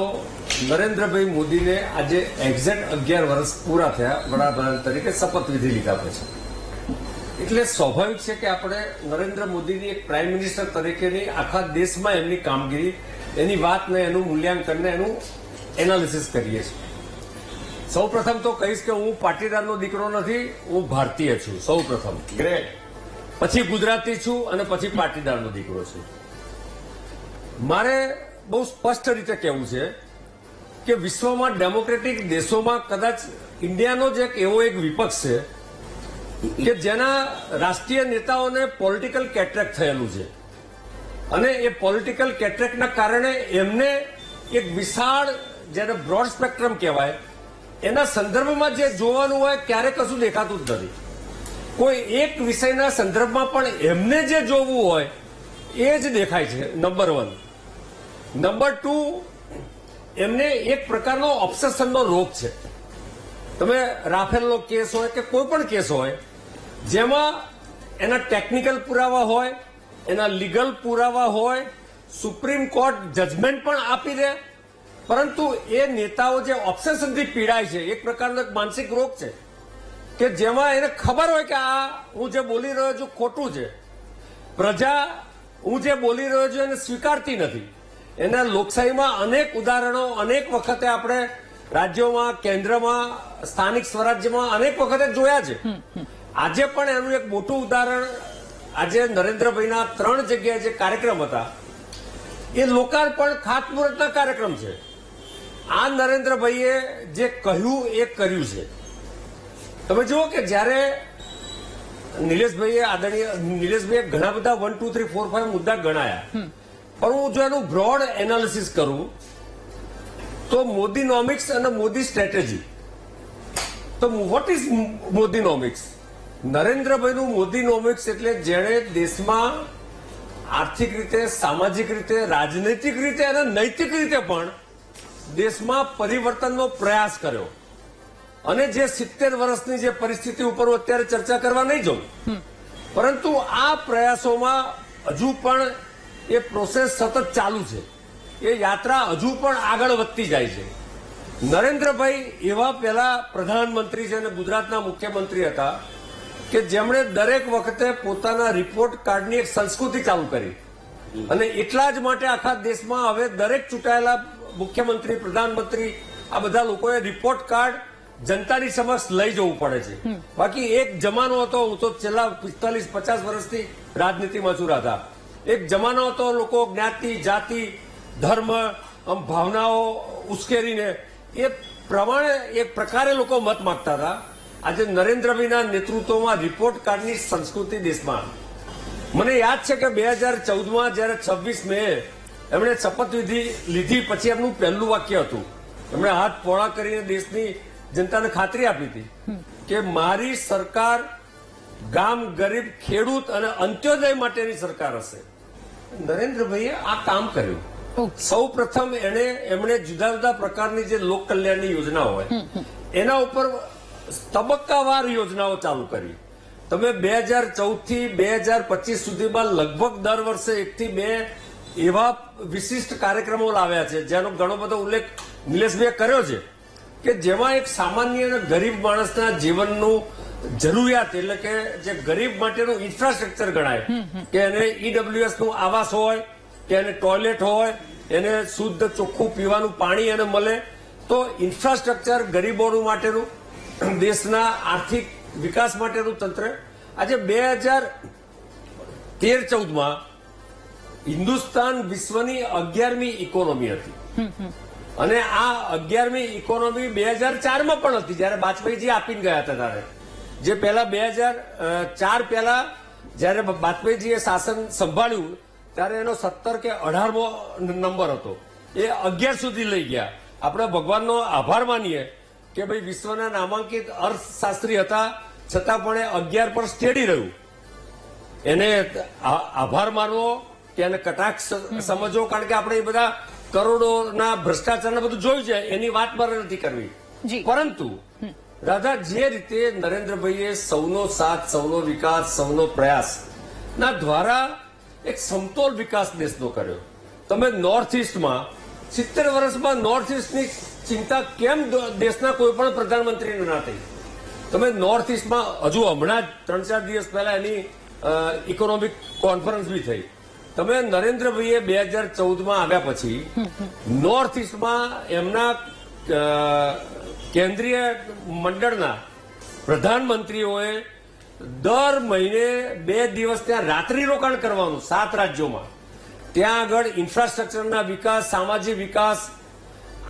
નરેન્દ્રભાઈ મોદીને આજે એક્ઝેક્ટ 11 વર્ષ પૂરા થયા વડાપ્રધાન તરીકે શપથવિધિ લીધા પછી. એટલે સ્વાભાવિક છે કે આપણે નરેન્દ્ર મોદીની એક પ્રાઇમ મિનિસ્ટર તરીકેની આખા દેશમાં એમની કામગીરી, એની વાતને, એનું મૂલ્યાંકનને, એનું એનાલિસિસ કરીએ છીએ. સૌ પ્રથમ તો કહીશ કે હું પાટીદારનો દીકરો નથી, હું ભારતીય છું. સૌ પ્રથમ ગ્રેટ. પછી ગુજરાતી છું અને પછી પાટીદારનો દીકરો છું. મારે બહુ સ્પષ્ટ રીતે કહેવું છે કે વિશ્વમાં ડેમોક્રેટિક દેશોમાં કદાચ ઇન્ડિયાનો જ એવો એક વિપક્ષ છે કે જેના રાષ્ટ્રીય નેતાઓને પોલિટિકલ કેટરેક્ટ થયેલું છે અને એ પોલિટિકલ કેટરેક્ટના કારણે એમને એક વિશાળ, જેને બ્રોડ સ્પેક્ટ્રમ કહેવાય, એના સંદર્ભમાં જે જોવાનું હોય ક્યારે કશું દેખાતું જ નથી. કોઈ એક વિષયના સંદર્ભમાં પણ એમને જે જોવું હોય એ જ દેખાય છે. નંબર 1. નંબર 2, એમને એક પ્રકારનો ઓબ્સેશનનો રોગ છે. તમે રાફેલનો કેસ હોય કે કોઈ પણ કેસ હોય જેમાં એના ટેકનિકલ પુરાવા હોય, એના લીગલ પુરાવા હોય, સુપ્રીમ કોર્ટ જજમેન્ટ પણ આપી દે, પરંતુ એ નેતાઓ જે ઓબ્સેશનથી પીડાય છે, એક પ્રકારનો એક માનસિક રોગ છે કે જેમાં એને ખબર હોય કે આ હું જે બોલી રહ્યો છું ખોટું છે, પ્રજા હું જે બોલી રહ્યો છું એને સ્વીકારતી નથી. એના લોકશાહીમાં અનેક ઉદાહરણો અનેક વખતે આપણે રાજ્યોમાં, કેન્દ્રમાં, સ્થાનિક સ્વરાજ્યમાં અનેક વખતે જોયા છે. આજે પણ એનું એક મોટું ઉદાહરણ આજે નરેન્દ્રભાઈના 3 જગ્યાએ જે કાર્યક્રમ હતા એ લોકાર્પણ ખાતમુહૂર્તના કાર્યક્રમ છે. આ નરેન્દ્રભાઈએ જે કહ્યું એ કર્યું છે. તમે જુઓ કે જ્યારે નિલેશભાઈએ ઘણા બધા 1, 2, 3, 4, 5 મુદ્દા ગણાયા, પણ હું જો એનું બ્રોડ એનાલિસિસ કરું તો મોદીનોમિક્સ અને મોદી સ્ટ્રેટેજી. તો વોટ ઇઝ મોદીનોમિક્સ? નરેન્દ્રભાઈનું મોદીનોમિક્સ એટલે જેણે દેશમાં આર્થિક રીતે, સામાજિક રીતે, રાજનૈતિક રીતે અને નૈતિક રીતે પણ દેશમાં પરિવર્તનનો પ્રયાસ કર્યો. અને જે 70 વર્ષની જે પરિસ્થિતિ ઉપર હું અત્યારે ચર્ચા કરવા નહીં જાઉં, પરંતુ આ પ્રયાસોમાં હજુ પણ એ પ્રોસેસ સતત ચાલુ છે. એ યાત્રા હજુ પણ આગળ વધતી જાય છે. નરેન્દ્રભાઈ એવા પહેલા પ્રધાનમંત્રી છે અને ગુજરાતના મુખ્યમંત્રી હતા કે જેમણે દરેક વખતે પોતાના રિપોર્ટ કાર્ડની એક સંસ્કૃતિ ચાલુ કરી. અને એટલા જ માટે આખા દેશમાં હવે દરેક ચૂંટાયેલા મુખ્યમંત્રી, પ્રધાનમંત્રી, આ બધા લોકોએ રિપોર્ટ કાર્ડ જનતાની સમક્ષ લઈ જવું પડે છે. બાકી એક જમાનો હતો, હું તો છેલ્લા 45-50 વર્ષથી રાજનીતિમાં છું રાધા, એક જમાનો હતો લોકો જ્ઞાતિ, જાતિ, ધર્મ, ભાવનાઓ ઉશ્કેરીને એ પ્રમાણે એક પ્રકારે લોકો મત માંગતા હતા. આજે નરેન્દ્રભાઈના નેતૃત્વમાં રિપોર્ટ કાર્ડની સંસ્કૃતિ દેશમાં. મને યાદ છે કે 2014માં જયારે 26 મે એમણે શપથવિધિ લીધી પછી એમનું પહેલું વાક્ય હતું, એમણે હાથ પહોળા કરીને દેશની જનતાને ખાતરી આપી હતી કે મારી સરકાર ગામ, ગરીબ, ખેડૂત અને અંત્યોદય માટેની સરકાર હશે. નરેન્દ્રભાઈએ આ કામ કર્યું. સૌ પ્રથમ એમણે જુદા જુદા પ્રકારની જે લોક કલ્યાણની યોજના હોય એના ઉપર તબક્કાવાર યોજનાઓ ચાલુ કરી. તમે 2014 થી 2025 સુધીમાં લગભગ દર વર્ષે 1 થી 2 એવા વિશિષ્ટ કાર્યક્રમો લાવ્યા છે જેનો ઘણો બધો ઉલ્લેખ નિલેશભાઈએ કર્યો છે કે જેમાં એક સામાન્ય અને ગરીબ માણસના જીવનનું જરૂરિયાત, એટલે કે જે ગરીબ માટેનું ઇન્ફ્રાસ્ટ્રક્ચર ગણાય કે એને ઈડબ્લ્યુએસ નું આવાસ હોય, કે એને ટોયલેટ હોય, એને શુદ્ધ ચોખ્ખું પીવાનું પાણી એને મળે, તો ઇન્ફ્રાસ્ટ્રક્ચર ગરીબોનું માટેનું, દેશના આર્થિક વિકાસ માટેનું તંત્ર. આજે 2013-14માં હિન્દુસ્તાન વિશ્વની 11મી ઇકોનોમી હતી અને આ 11મી ઇકોનોમી 2004માં પણ હતી જયારે વાજપેયીજી આપીને ગયા હતા. ત્યારે જે પહેલા 2004 પહેલા જયારે વાજપેયીજીએ શાસન સંભાળ્યું ત્યારે એનો 17 કે 18મો નંબર હતો, એ 11 સુધી લઈ ગયા. આપણે ભગવાનનો આભાર માનીએ કે ભાઈ વિશ્વના નામાંકિત અર્થશાસ્ત્રી હતા છતાં પણ એ 11 પર સ્ટેડી રહ્યું. એને આભાર માનવો કે એને કટાક્ષ સમજવો, કારણ કે આપણે એ બધા કરોડોના ભ્રષ્ટાચારને બધું જોયું છે, એની વાત મારે નથી કરવી. જી. પરંતુ રાધા, જે રીતે નરેન્દ્રભાઈએ સૌનો સાથ, સૌનો વિકાસ, સૌનો પ્રયાસ ના દ્વારા એક સમતોલ વિકાસ દેશનો કર્યો. તમે નોર્થ ઇસ્ટમાં 70 વર્ષમાં નોર્થ ઇસ્ટની ચિંતા કેમ દેશના કોઈ પણ પ્રધાનમંત્રીને ના થઈ? તમે નોર્થ ઇસ્ટમાં હજુ હમણાં જ 3-4 દિવસ પહેલા એની ઇકોનોમિક કોન્ફરન્સ બી થઈ. તમે નરેન્દ્રભાઈએ 2014માં આવ્યા પછી નોર્થ ઇસ્ટમાં એમના કેન્દ્રીય મંડળના પ્રધાનમંત્રીઓએ દર મહિને 2 દિવસ ત્યાં રાત્રિ રોકાણ કરવાનું 7 રાજ્યોમાં. ત્યાં આગળ ઇન્ફ્રાસ્ટ્રક્ચરના વિકાસ, સામાજિક વિકાસ,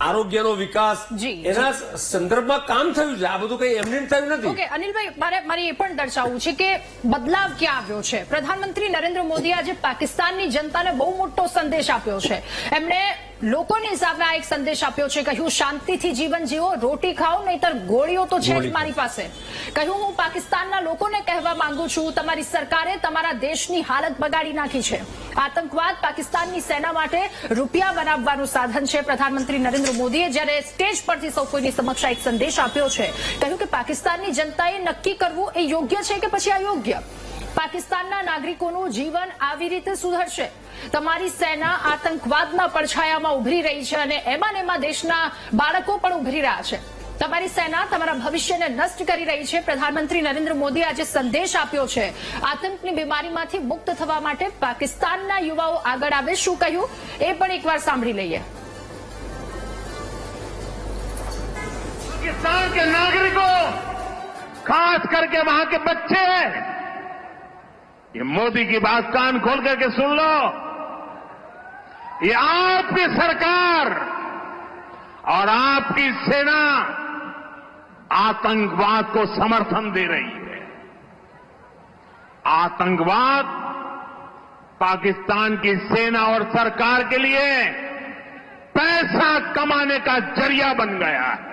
આરોગ્યનો વિકાસ, જી. એના સંદર્ભમાં કામ થયું છે. આ બધું કઈ એમને થયું નથી. ઓકે અનિલભાઈ, મારે એ પણ દર્શાવવું છે કે બદલાવ ક્યાં આવ્યો છે. પ્રધાનમંત્રી નરેન્દ્ર મોદીએ આજે પાકિસ્તાનની જનતાને બહુ મોટો સંદેશ આપ્યો છે. એમણે લોકોની સામે આ એક સંદેશ આપ્યો છે. કહ્યું, શાંતિથી જીવન જીવો, રોટી ખાઓ, નહીતર ગોળીઓ તો છે જ મારી પાસે. કહ્યું, હું પાકિસ્તાનના લોકોને કહેવા માંગુ છું, તમારી સરકારે તમારા દેશની હાલત બગાડી નાખી છે. આતંકવાદ પાકિસ્તાનની સેના માટે રૂપિયા બનાવવાનું સાધન છે. પ્રધાનમંત્રી નરેન્દ્ર મોદીએ જ્યારે સ્ટેજ પરથી સૌ કોઈની સમક્ષ એક સંદેશ આપ્યો છે. કહ્યું કે પાકિસ્તાનની જનતાએ નક્કી કરવું એ યોગ્ય છે કે પછી અયોગ્ય. પાકિસ્તાનના નાગરિકોનું જીવન આવી રીતે સુધરશે. તમારી સેના આતંકવાદના પડછાયામાં ઉભરી રહી છે અને એમાં ને એમાં દેશના બાળકો પણ ઉભરી રહ્યા છે. તમારી સેના તમારા ભવિષ્યને નષ્ટ કરી રહી છે. પ્રધાનમંત્રી નરેન્દ્ર મોદીએ આજે સંદેશ આપ્યો છે. આતંકની બીમારીમાંથી મુક્ત થવા માટે પાકિસ્તાનના યુવાઓ આગળ આવે. શું કહ્યું એ પણ એકવાર સાંભળી લઈએ. पाकिस्तान के नागरिकों, खास करके वहां के बच्चे, ये मोदी की बात कान खोल करके सुन लो. ये आपकी सरकार और आपकी सेना आतंकवाद को समर्थन दे रही है. आतंकवाद पाकिस्तान की सेना और सरकार के लिए पैसा कमाने का जरिया बन गया है.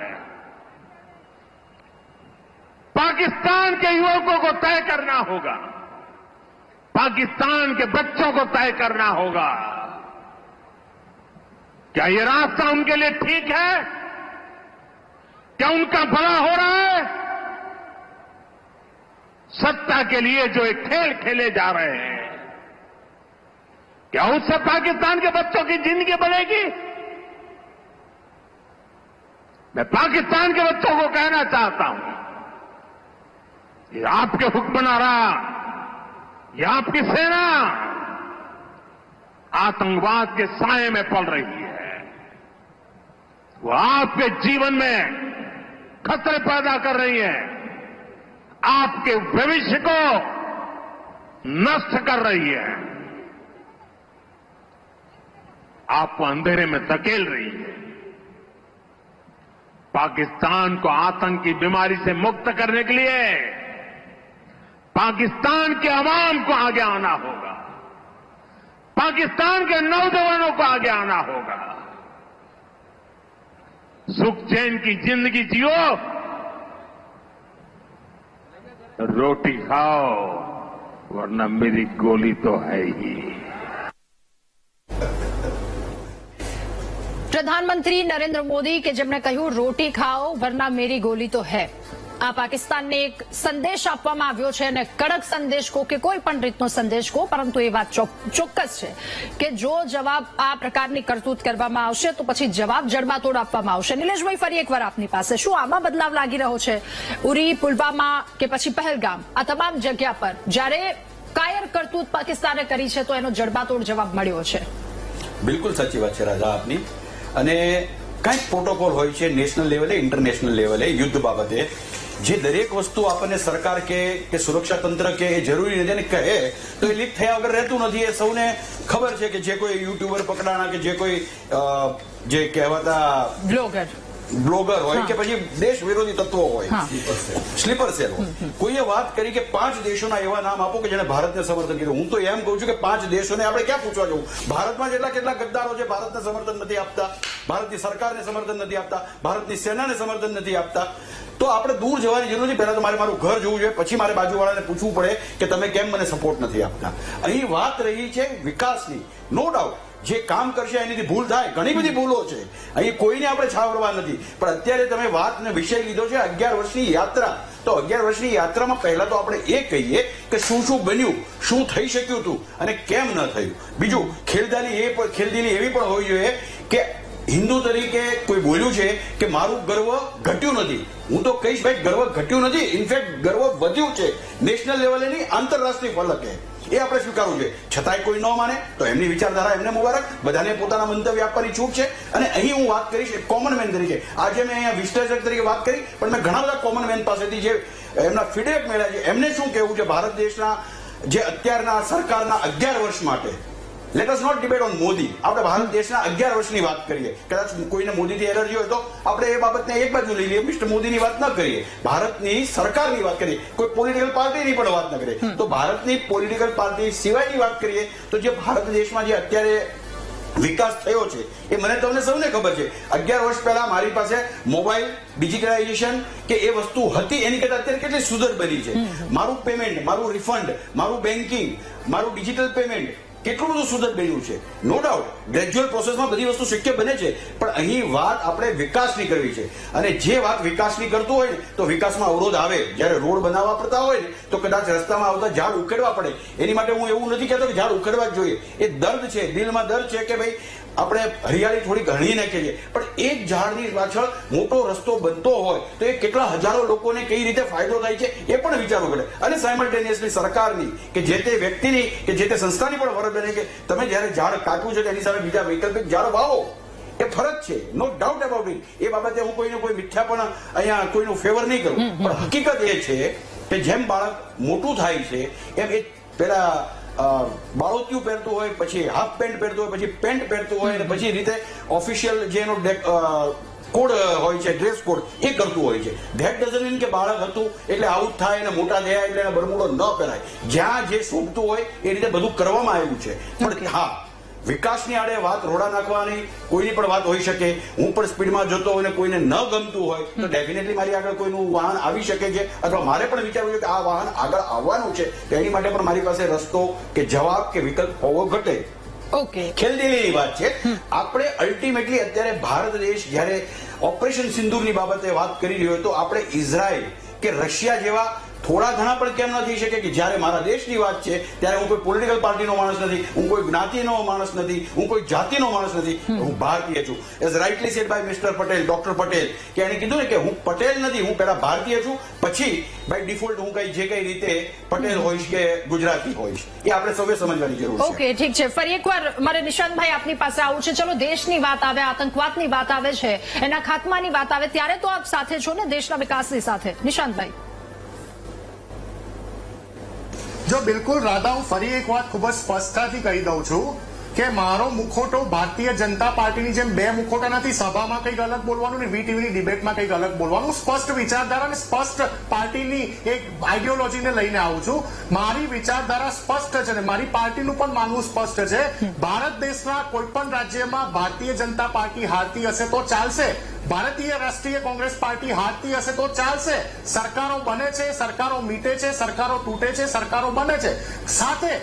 पाकिस्तान के युवकों को तय करना होगा, पाकिस्तान के बच्चों को तय करना होगा, क्या ये रास्ता उनके लिए ठीक है? क्या उनका भला हो रहा है? सत्ता के लिए जो एक खेल खेले जा रहे हैं, क्या उससे पाकिस्तान के बच्चों की जिंदगी बनेगी? मैं पाकिस्तान के बच्चों को कहना चाहता हूं, ये आपके हुक्मनारा, ये आपकी सेना आतंकवाद के साए में पल रही है. वो आपके जीवन में खतरे पैदा कर रही है, आपके भविष्य को नष्ट कर रही है, आपको अंधेरे में धकेल रही है. पाकिस्तान को आतंक की बीमारी से मुक्त करने के लिए पाकिस्तान के अवाम को आगे आना होगा, पाकिस्तान के नौजवानों को आगे आना होगा. सुख चैन की जिंदगी जियो, रोटी खाओ, वरना मेरी गोली तो है ही. પ્રધાનમંત્રી નરેન્દ્ર મોદી કે જેમણે કહ્યું, રોટી ખાઓ વરના મેરી ગોલી તો હૈ. આ પાકિસ્તાનને એક સંદેશ આપવામાં આવ્યો છે અને કડક સંદેશ કહો કે કોઈ પણ રીતનો સંદેશ કહો, પરંતુ એ વાત ચોક્કસ છે કે જો જવાબ આ પ્રકારની કરતૂત કરવામાં આવશે તો પછી જવાબ જડબાતોડ આપવામાં આવશે. નિલેશભાઈ, ફરી એકવાર આપની પાસે, શું આમાં બદલાવ લાગી રહ્યો છે? ઉરી, પુલવામા કે પછી પહેલગામ, આ તમામ જગ્યા પર જ્યારે કાયર કરતૂત પાકિસ્તાને કરી છે તો એનો જડબાતોડ જવાબ મળ્યો છે. બિલકુલ સાચી વાત છે રાજા આપની. અને કંઈક પ્રોટોકોલ હોય છે નેશનલ લેવલે, ઇન્ટરનેશનલ લેવલે, યુદ્ધ બાબતે, જે દરેક વસ્તુ આપણને સરકાર કે સુરક્ષા તંત્ર કે એ જરૂરી નથી અને કહે તો એ લીક થયા વગર રહેતું નથી. એ સૌને ખબર છે કે જે કોઈ યુટ્યુબર પકડાણા કે જે કોઈ જે કહેવાતા બ્લોગર હોય હા. કે પછી દેશ વિરોધી તત્વો હોય, હા. સ્લીપર સેલ હોય, કોઈએ વાત કરી કે 5 દેશોના એવા નામ આપો કે જેને ભારતને સમર્થન કર્યું. હું તો એમ કહું છું કે 5 દેશોને આપણે ક્યાં પૂછવા જવું? ભારતમાં કેટલા ગદ્દારો છે ભારતને સમર્થન નથી આપતા, ભારતની સરકારને સમર્થન નથી આપતા, ભારતની સેનાને સમર્થન નથી આપતા. તો આપણે દૂર જવાની જરૂર નથી. પહેલા તો મારે મારું ઘર જોવું જોઈએ, પછી મારે બાજુવાળાને પૂછવું પડે કે તમે કેમ મને સપોર્ટ નથી આપતા. અહીં વાત રહી છે વિકાસની. નો ડાઉટ જે કામ કરશે એની ભૂલ થાય, ઘણી બધી ભૂલો છે, અહીં કોઈને આપણે છાવરવા નથી. પણ અત્યારે તમે વાતને વિષય લીધો છે 11 વર્ષની યાત્રા. તો 11 વર્ષની યાત્રામાં પહેલા તો આપણે એ કહીએ કે શું શું બન્યું, શું થઈ શક્યું હતું અને કેમ ન થયું. બીજું ખેલદિલી એવી પણ હોવી જોઈએ કે હિન્દુ તરીકે કોઈ બોલ્યું છે કે મારું ગર્વ ઘટ્યું નથી. હું તો કહીશ ભાઈ ગર્વ ઘટ્યું નથી, ઇનફેક્ટ ગર્વ વધ્યું છે. નેશનલ લેવલે નહીં, આંતરરાષ્ટ્રીય ફલકે એ આપણે સ્વીકારવું છે. છતાંય કોઈ ન માને તો એમની વિચારધારા એમને મુબારક, બધાને પોતાના મંતવ્ય આપવાની છૂટ છે. અને અહીં હું વાત કરીશ એક કોમન મેન તરીકે. આજે મેં અહીંયા વિશ્લેષક તરીકે વાત કરી, પણ મેં ઘણા બધા કોમન મેન પાસેથી જે એમના ફીડબેક મળ્યા છે એમને શું કહેવું છે ભારત દેશના જે અત્યારના સરકારના 11 વર્ષ માટે. Let us not debate on Modi. આપણે ભારત દેશના 11 વર્ષની વાત કરીએ. કદાચ કોઈને મોદીથી એલર્જી હોય તો આપણે એ બાબતને એક બાજુ લઈ લઈએ, મિસ્ટર મોદીની વાત ન કરીએ, ભારતની સરકારની વાત કરીએ, કોઈ પોલિટિકલ પાર્ટીની પણ વાત ન કરીએ. તો ભારતની પોલિટિકલ પાર્ટી સિવાયની વાત કરીએ તો જે ભારત દેશમાં જે અત્યારે વિકાસ થયો છે એ મને તમને સૌને ખબર છે. 11 વર્ષ પહેલા મારી પાસે મોબાઈલ, ડિજિટલાઇઝેશન કે એ વસ્તુ હતી એની કરતા અત્યારે કેટલી સુધર બની છે. મારું પેમેન્ટ, મારું રિફંડ, મારું બેન્કિંગ, મારું ડિજિટલ પેમેન્ટ કેટલું બધું સુધર બન્યું છે. નો ડાઉટ ગ્રેજ્યુઅલ પ્રોસેસમાં બધી વસ્તુ શક્ય બને છે, પણ અહીં વાત આપણે વિકાસની કરવી છે. અને જે વાત વિકાસની કરતું હોય ને તો વિકાસમાં અવરોધ આવે. જ્યારે રોડ બનાવવા પડતા હોય ને તો કદાચ રસ્તામાં આવતા ઝાડ ઉખેડવા પડે. એની માટે હું એવું નથી કહેતો કે ઝાડ ઉખેડવા જ જોઈએ. એ દર્દ છે, દિલમાં દર્દ છે કે ભાઈ આપણે હરિયાળી થોડી ઘણી નાખીએ છીએ, પણ એક ઝાડની પાછળ મોટો રસ્તો બનતો હોય તો એ કેટલા હજારો લોકોને કઈ રીતે ફાયદો થાય છે એ પણ વિચારવું પડે. અને સાયમલ્ટેનિયસલી સરકારની કે જે તે વ્યક્તિની કે જે તે સંસ્થાની પણ ફરજ બને કે તમે જ્યારે ઝાડ કાપવું છે તેની સામે બીજા વૈકલ્પિક ઝાડ વાવો. એ ફરજ છે, નો ડાઉટ અબાઉટ ઇટ. એ બાબતે હું કોઈને કોઈ મિથ્યા પણ અહીંયા કોઈનું ફેવર નહીં કરું, પણ હકીકત એ છે કે જેમ બાળક મોટું થાય છે એમ એ પેલા બાળોતિયું પહેરતું હોય, પછી હાફ પેન્ટ પહેરતું હોય, પછી પેન્ટ પહેરતું હોય, અને પછી રીતે ઓફિશિયલ જે એનો કોડ હોય છે, ડ્રેસ કોડ, એ કરતું હોય છે. ધેટ ડઝન્ટ મીન કે બાળક હતું એટલે આવું થાય અને મોટા થયા એટલે એને બરમુડો ન પહેરાય. જ્યાં જે શોભતું હોય એ રીતે બધું કરવામાં આવ્યું છે. પણ હા, વિકાસની આડે વાત રોડા નાખવાની કોઈની પણ વાત હોઈ શકે. હું પણ સ્પીડમાં જતો હોય ને કોઈને ન ગમતું હોય તો ડેફિનેટલી મારી આગળ કોઈનું વાહન આવી શકે છે, અથવા મારે પણ વિચારવું છે કે આ વાહન આગળ આવવાનું છે તો એની માટે પણ મારી પાસે રસ્તો કે જવાબ કે વિકલ્પ હોવો ઘટે. ઓકે, ખેલદિલીની વાત છે. આપણે અલ્ટિમેટલી અત્યારે ભારત દેશ જ્યારે ઓપરેશન સિંદૂરની બાબતે વાત કરી રહ્યો તો આપણે ઇઝરાયલ કે રશિયા જેવા થોડા ઘણા પણ કેમ ન થઈ શકે કે જ્યારે મારા દેશની વાત છે ત્યારે હું કોઈ પોલિટિકલ પાર્ટીનો માણસ નથી, હું કોઈ જ્ઞાતિનો માણસ નથી, હું કોઈ જાતિનો માણસ નથી, હું ભારતીય છું. As rightly said by mister Patel, doctor Patel, કે એને કીધું ને કે હું પટેલ નથી, હું પહેલા ભારતીય છું, પછી બાય ડિફોલ્ટ હું જે કઈ રીતે પટેલ હોઈશ કે ગુજરાતી હોઈશ. એ આપણે સૌએ સમજવાની જરૂર છે. ઓકે, ઠીક છે. ફરી એકવાર મારે નિશાંતભાઈ આપની પાસે આવું છે. ચલો, દેશની વાત આવે, આતંકવાદની વાત આવે છે, એના ખાત્માની વાત આવે ત્યારે તો આપ સાથે છો ને દેશના વિકાસની સાથે. નિશાંતભાઈ. જો બિલકુલ રાધા, હું ફરી એક વાત ખૂબ જ સ્પષ્ટતાથી કહી દઉં છું કે મારો મુખોટો ભારતીય જનતા પાર્ટીની જેમ બે મુખોટા નથી. સભામાં કંઈક અલગ બોલવાનું ને વીટીવીની ડિબેટમાં કંઈક અલગ બોલવાનું. સ્પષ્ટ વિચારધારા અને સ્પષ્ટ પાર્ટીની એક આઈડિયોલોજીને લઈને આવું છું. મારી વિચારધારા સ્પષ્ટ છે ને મારી પાર્ટીનું પણ માનવું સ્પષ્ટ છે. ભારત દેશના કોઈ પણ રાજ્યમાં ભારતીય જનતા પાર્ટી હારતી હશે તો ચાલશે, ભારતીય રાષ્ટ્રીય કોંગ્રેસ પાર્ટી હારતી હશે તો ચાલશે. સરકારો બને છે, સરકારો મીટે છે, સરકારો તૂટે છે, સરકારો બને છે. સાથે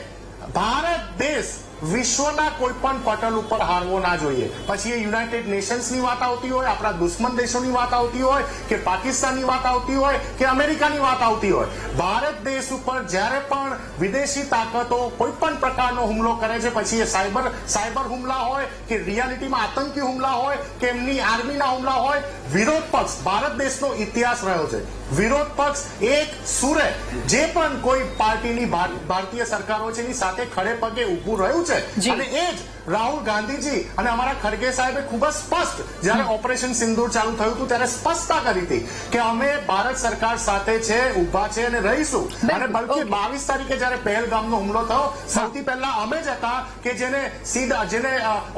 ભારત દેશ વિશ્વના કોઈ પણ પટલ ઉપર હારવો ના જોઈએ. પછી એ યુનાઇટેડ નેશન્સની વાત આવતી હોય, આપણા દુશ્મન દેશોની વાત આવતી હોય, કે પાકિસ્તાનની વાત આવતી હોય, કે અમેરિકાની વાત આવતી હોય, ભારત દેશ ઉપર જ્યારે પણ વિદેશી તાકાતો કોઈ પણ પ્રકારનો હુમલો કરે છે, પછી એ સાયબર હુમલા હોય કે રિયાલિટીમાં આતંકી હુમલા હોય કે એમની આર્મીના હુમલા હોય, વિરોધ પક્ષ, ભારત દેશનો ઇતિહાસ રહ્યો છે, વિરોધ પક્ષ એક સુરે જે પણ કોઈ પાર્ટીની ભારતીય સરકારો છે એની સાથે ખડે પગે ઉભું રહ્યું છે. અને એ જ રાહુલ ગાંધીજી અને અમારા ખડગે સાહેબે ખૂબ જ સ્પષ્ટ જ્યારે ઓપરેશન સિંદૂર ચાલુ થયું હતું ત્યારે સ્પષ્ટતા કરી હતી કે અમે ભારત સરકાર સાથે છે, ઉભા છે અને રહીશું. અને બલકે 22 તારીખે જ્યારે પહેલગામનો હુમલો થયો સૌથી પહેલા અમે જ હતા કે જેને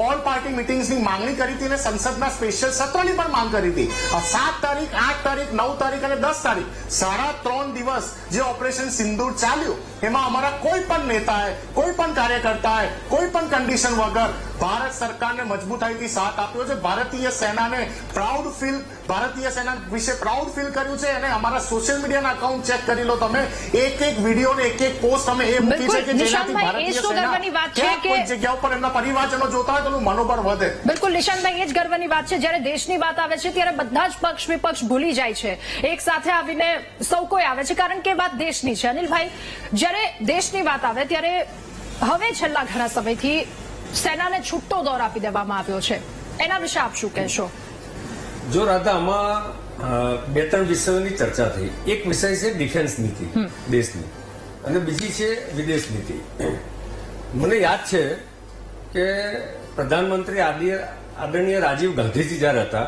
ઓલ પાર્ટી મિટિંગ્સની માંગણી કરી હતી અને સંસદના સ્પેશિયલ સત્રની પણ માંગ કરી હતી. 7 તારીખ, 8 તારીખ, 9 તારીખ અને 10 તારીખ 3.5 દિવસ જે ઓપરેશન સિંદૂર ચાલ્યું એમાં અમારા કોઈ પણ નેતાએ, કોઈ પણ કાર્યકર્તાએ કોઈ પણ કન્ડિશન વગર ભારત સરકારને મજબૂતાઈથી સાથ આપ્યો છે. ભારતીય સેના વિશે પ્રાઉડ ફીલ કર્યું છે. અને અમારા સોશિયલ મીડિયાના અકાઉન્ટ ચેક કરી લો તમે, એક વિડીયો ને એક પોસ્ટ અમે એ મૂકી છે કે જેનાથી ભારતીય સેના કોઈ જગ્યા ઉપર એમના પરિવારજનો જોતા હોય તો મનોબળ વધે. બિલકુલ નિશાંતભાઈ, એ જ ગર્વની વાત છે. જ્યારે દેશની વાત આવે છે ત્યારે બધા જ પક્ષ વિપક્ષ ભૂલી જાય છે, એક સાથે આવીને સૌ કોઈ આવે છે, કારણ કે વાત દેશની છે. અનિલભાઈ, જ્યારે દેશની વાત આવે ત્યારે હવે છેલ્લા ઘણા સમયથી સેનાને છૂટો દોર આપી દેવામાં આવ્યો છે, એના વિશે આપ શું કહેશો? જો રાધા, આમાં 2-3 વિષયોની ચર્ચા થઈ. એક વિષય છે ડિફેન્સ નીતિ દેશની અને બીજી છે વિદેશ નીતિ. મને યાદ છે કે પ્રધાનમંત્રી આદરણીય રાજીવ ગાંધીજી જયારે હતા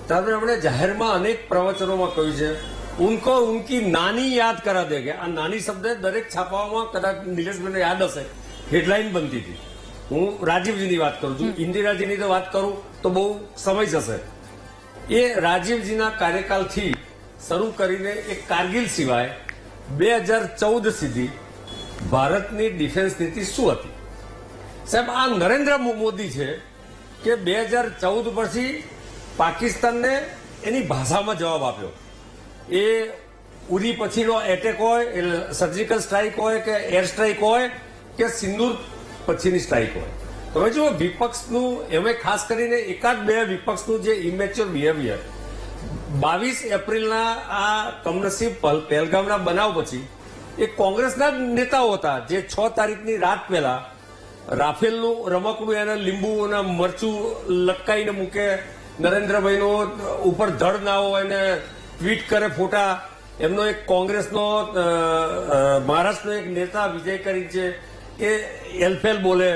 ત્યારે એમણે જાહેરમાં અનેક પ્રવચનોમાં કહ્યું છે, ઉનકો ઉનકી નાની યાદ કરા દેગે. આ નાની શબ્દ દરેક છાપાઓમાં કદાચ નિલેશભાઈને યાદ હશે, હેડલાઇન બનતી હતી. હું રાજીવજીની વાત કરું છું, ઇન્દિરાજીની તો વાત કરું તો બહુ સમય જશે. એ રાજીવજીના કાર્યકાલથી શરૂ કરીને એક કારગિલ સિવાય 2014 સુધી ભારતની ડિફેન્સ નીતિ શું હતી? સાહેબ, આ નરેન્દ્ર મોદી છે કે 2014 પછી પાકિસ્તાનને એની ભાષામાં જવાબ આપ્યો. એ ઉરી પછીનો એટેક હોય, સર્જિકલ સ્ટ્રાઇક હોય કે એર સ્ટ્રાઇક હોય કે સિંદૂર પછીની સ્ટ્રાઇક હોય. તમે જુઓ, વિપક્ષનું એમાં ખાસ કરીને 1-2 વિપક્ષનું જે ઇમેચ્યોર બિહેવિયર 22 એપ્રિલના આ કમનસીબ પહેલગામના બનાવ પછી એ કોંગ્રેસના જ નેતાઓ હતા જે 6 તારીખની રાત પહેલા રાફેલનું રમકડું એને લીંબુ અને મરચું લટકાઈને મૂકે, નરેન્દ્રભાઈનો ઉપર ધડ ના હોય એને ટ્વીટ કરે ફોટા. એમનો એક કોંગ્રેસનો મહારાષ્ટ્રનો એક નેતા વિજય કરી છે કે એલફેલ બોલે,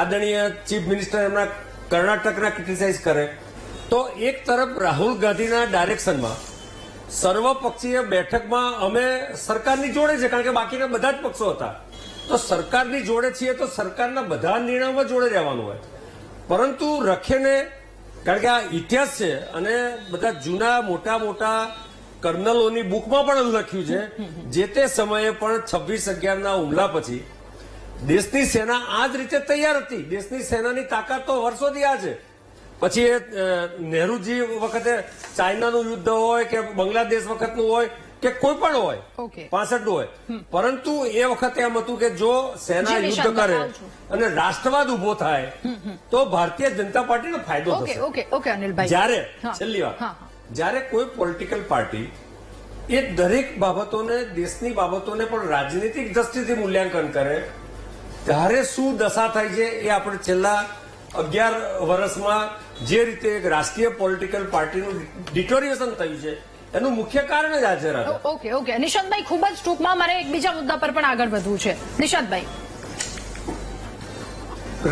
આદરણીય ચીફ મિનિસ્ટર એમના કર્ણાટકના ક્રિટિસાઇઝ કરે. તો એક તરફ રાહુલ ગાંધીના ડાયરેક્શનમાં સર્વપક્ષીય બેઠકમાં અમે સરકારની જોડે છે, કારણ કે બાકીના બધા જ પક્ષો હતા, તો સરકારની જોડે છીએ તો સરકારના બધા નિર્ણયોમાં જોડે રહેવાનું હોય. પરંતુ રખેને, કારણ કે આ ઇતિહાસ છે અને બધા જૂના મોટા કર્નલોની બુકમાં પણ લખ્યું છે, જે તે સમયે પણ 26/11ના હુમલા પછી દેશની સેના આ જ રીતે તૈયાર હતી. દેશની સેનાની તાકાત તો વર્ષોથી આ છે. પછી એ નહેરુજી વખતે ચાઇનાનું યુદ્ધ હોય કે બાંગ્લાદેશ વખતનું હોય કે કોઈ પણ હોય, 65નું હોય, પરંતુ એ વખતે એમ હતું કે જો સેના યુદ્ધ કરે અને રાષ્ટ્રવાદ ઉભો થાય તો ભારતીય જનતા પાર્ટીનો ફાયદો થશે. જ્યારે છેલ્લી વાત, જ્યારે કોઈ પોલિટિકલ પાર્ટી એ દરેક બાબતોને, દેશની બાબતોને પણ રાજનીતિક દ્રષ્ટિથી મૂલ્યાંકન કરે ત્યારે શું દશા થાય છે એ આપણે છેલ્લા 11 વર્ષમાં જે રીતે એક રાષ્ટ્રીય પોલિટિકલ પાર્ટીનું ડિટોરિએશન થયું છે એનું મુખ્ય કારણ જ આ છે. ઓકે નિશાંતભાઈ, ખૂબ જ ટૂંકમાં મારે એક બીજા મુદ્દા પર પણ આગળ વધવું છે. નિશાંતભાઈ.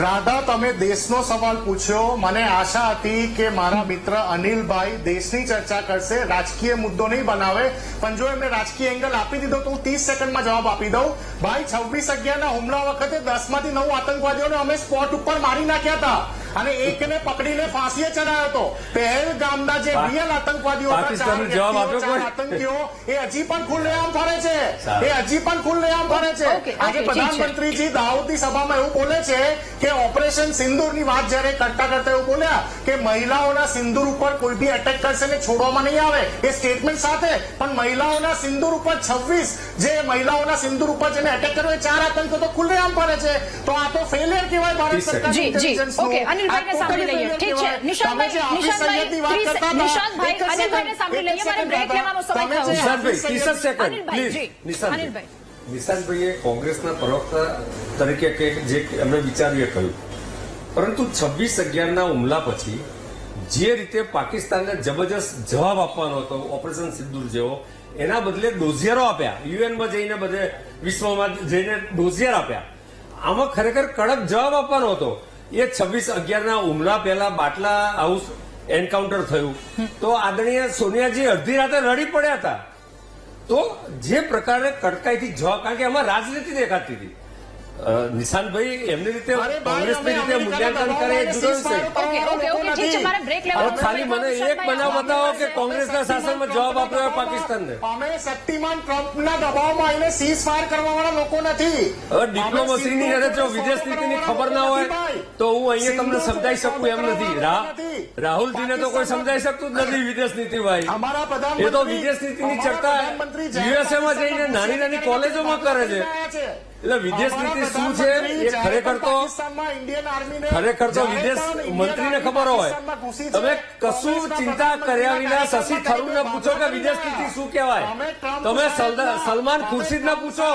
રાધા, તમે દેશનો સવાલ પૂછ્યો. મને આશા હતી કે મારા મિત્ર અનિલભાઈ દેશની ચર્ચા કરશે, રાજકીય મુદ્દો નહીં બનાવે. પણ જો એમને રાજકીય એંગલ આપી દીધો તો હું 30 સેકન્ડમાં જવાબ આપી દઉં. ભાઈ, 26/11ના હુમલા વખતે 10માંથી 9 આતંકવાદીઓને અમે સ્પોટ ઉપર મારી નાખ્યા હતા અને એકને પકડીને ફાંસીએ ચડાયો હતો. પહેલગામના જે રિયલ આતંકવાદીઓ આતંકીઓ એ હજી પણ ખુલ્લેઆમ ફરે છે. આજે પ્રધાનમંત્રીજી દાહોદની સભામાં એવું બોલે છે કે ઓપરેશન સિંદૂરની વાત જયારે કરતા એવું બોલ્યા કે મહિલાઓના સિંદૂર ઉપર કોઈ બી એટેક કરશે ને છોડવામાં નહીં આવે, એ સ્ટેટમેન્ટ સાથે. પણ મહિલાઓના સિંદૂર ઉપર 26 જે મહિલાઓના સિંદૂર ઉપર જેને એટેક કર્યો એ 4 આતંકીઓ તો ખુલ્લેઆમ ફરે છે. તો આ તો ફેલિયર કહેવાય ભારત સરકારની ઇન્ટેલિજન્સનું. અનિલભાઈને સાંભળી લઈએ. ઠીક છે નિશાંતભાઈને સાંભળી લઈએ, મારે બ્રેક લેવાનો સમય થયો. Nishantbhai 30 second please. નિશાંતભાઈએ કોંગ્રેસના પ્રવક્તા તરીકે જે એમણે વિચાર્યું કહ્યું, પરંતુ 26/11ના હુમલા પછી જે રીતે પાકિસ્તાનને જબરજસ્ત જવાબ આપવાનો હતો ઓપરેશન સિંદૂર જેવો, એના બદલે ડોઝિયરો આપ્યા, યુએનમાં જઈને બધે વિશ્વમાં જઈને ડોઝિયર આપ્યા. આમાં ખરેખર કડક જવાબ આપવાનો હતો. એ 26/11 હુમલા પહેલા બાટલા હાઉસ એન્કાઉન્ટર થયું તો આદરણીય સોનિયાજી અડધી રાતે રડી પડ્યા હતા. તો જે પ્રકારે કડકાઈથી જવાબ, કારણ કે એમાં રાજનીતિ દેખાતી હતી. નિશાંતભાઈ એમની રીતે કોંગ્રેસની રીતે મૂલ્યાંકન કરે એ જુદો છે. ઓકે ઠીક છે, મારે બ્રેક લેવાનો હવે ખાલી મને એક બનાવ બતાવો કે કોંગ્રેસના શાસનમાં જવાબ આપ્યો હોય પાકિસ્તાનને. અમે શક્તિમાન ટ્રમ્પના દબાવમાં આવીને સીઝ ફાયર કરવા વાળા લોકો નથી. હવે ડિપ્લોમસીની અને જો વિદેશ નીતિની ખબર ના હોય તો હું અહીંયા તમને સમજાઈ શકું એમ નથી. રાહુલજીને તો કોઈ સમજાઈ શકતું જ નથી વિદેશ નીતિ ભાઈ. અમારા પ્રધાનમંત્રી, એ તો વિદેશ નીતિની ચર્ચા યુએસએમાં જઈને નાની નાની કોલેજોમાં કરે છે. એટલે વિદેશ નીતિ શું છે એ ખરેખર તો વિદેશ મંત્રીને ખબર હોય. તમે કશું ચિંતા કર્યા વિના શશી થરૂરને પૂછો કે વિદેશ નીતિ શું કહેવાય. તમે સલમાન ખુરશીદને પૂછો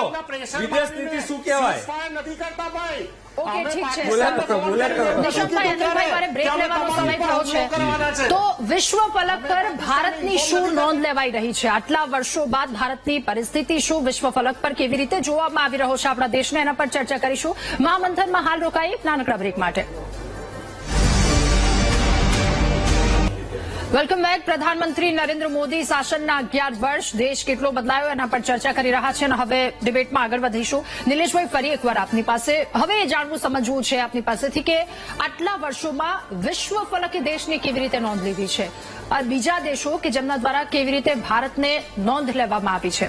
વિદેશ નીતિ શું કહેવાય. નથી કરતા ભાઈ. ઓકે ઠીક છે. બોલ્યા કરો. નિશાંતભાઈ, અનિલભાઈ, મારે બ્રેક લેવાનો સમય થયો છે. તો વિશ્વ ફલક પર ભારતની શું નોંધ લેવાઈ રહી છે? આટલા વર્ષો બાદ ભારતની પરિસ્થિતિ શું, વિશ્વ ફલક પર કેવી રીતે જોવામાં આવી રહ્યો છે આપણા દેશને, એના પર ચર્ચા કરીશું. મહામંથનમાં હાલ રોકાઈ એક નાનકડા બ્રેક માટે. Welcome back. પ્રધાનમંત્રી નરેન્દ્ર મોદી શાસનના 11 વર્ષ, દેશ કેટલો બદલાયો એના પર ચર્ચા કરી રહ્યા છે અને હવે ડિબેટમાં આગળ વધીશું. નિલેશભાઈ, ફરી એકવાર આપની પાસે હવે એ જાણવું સમજવું છે આપની પાસેથી કે આટલા વર્ષોમાં વિશ્વ ફલકે દેશની કેવી રીતે નોંધ લીધી છે, આ બીજા દેશો કે જેમના દ્વારા કેવી રીતે ભારતને નોંધ લેવામાં આવી છે.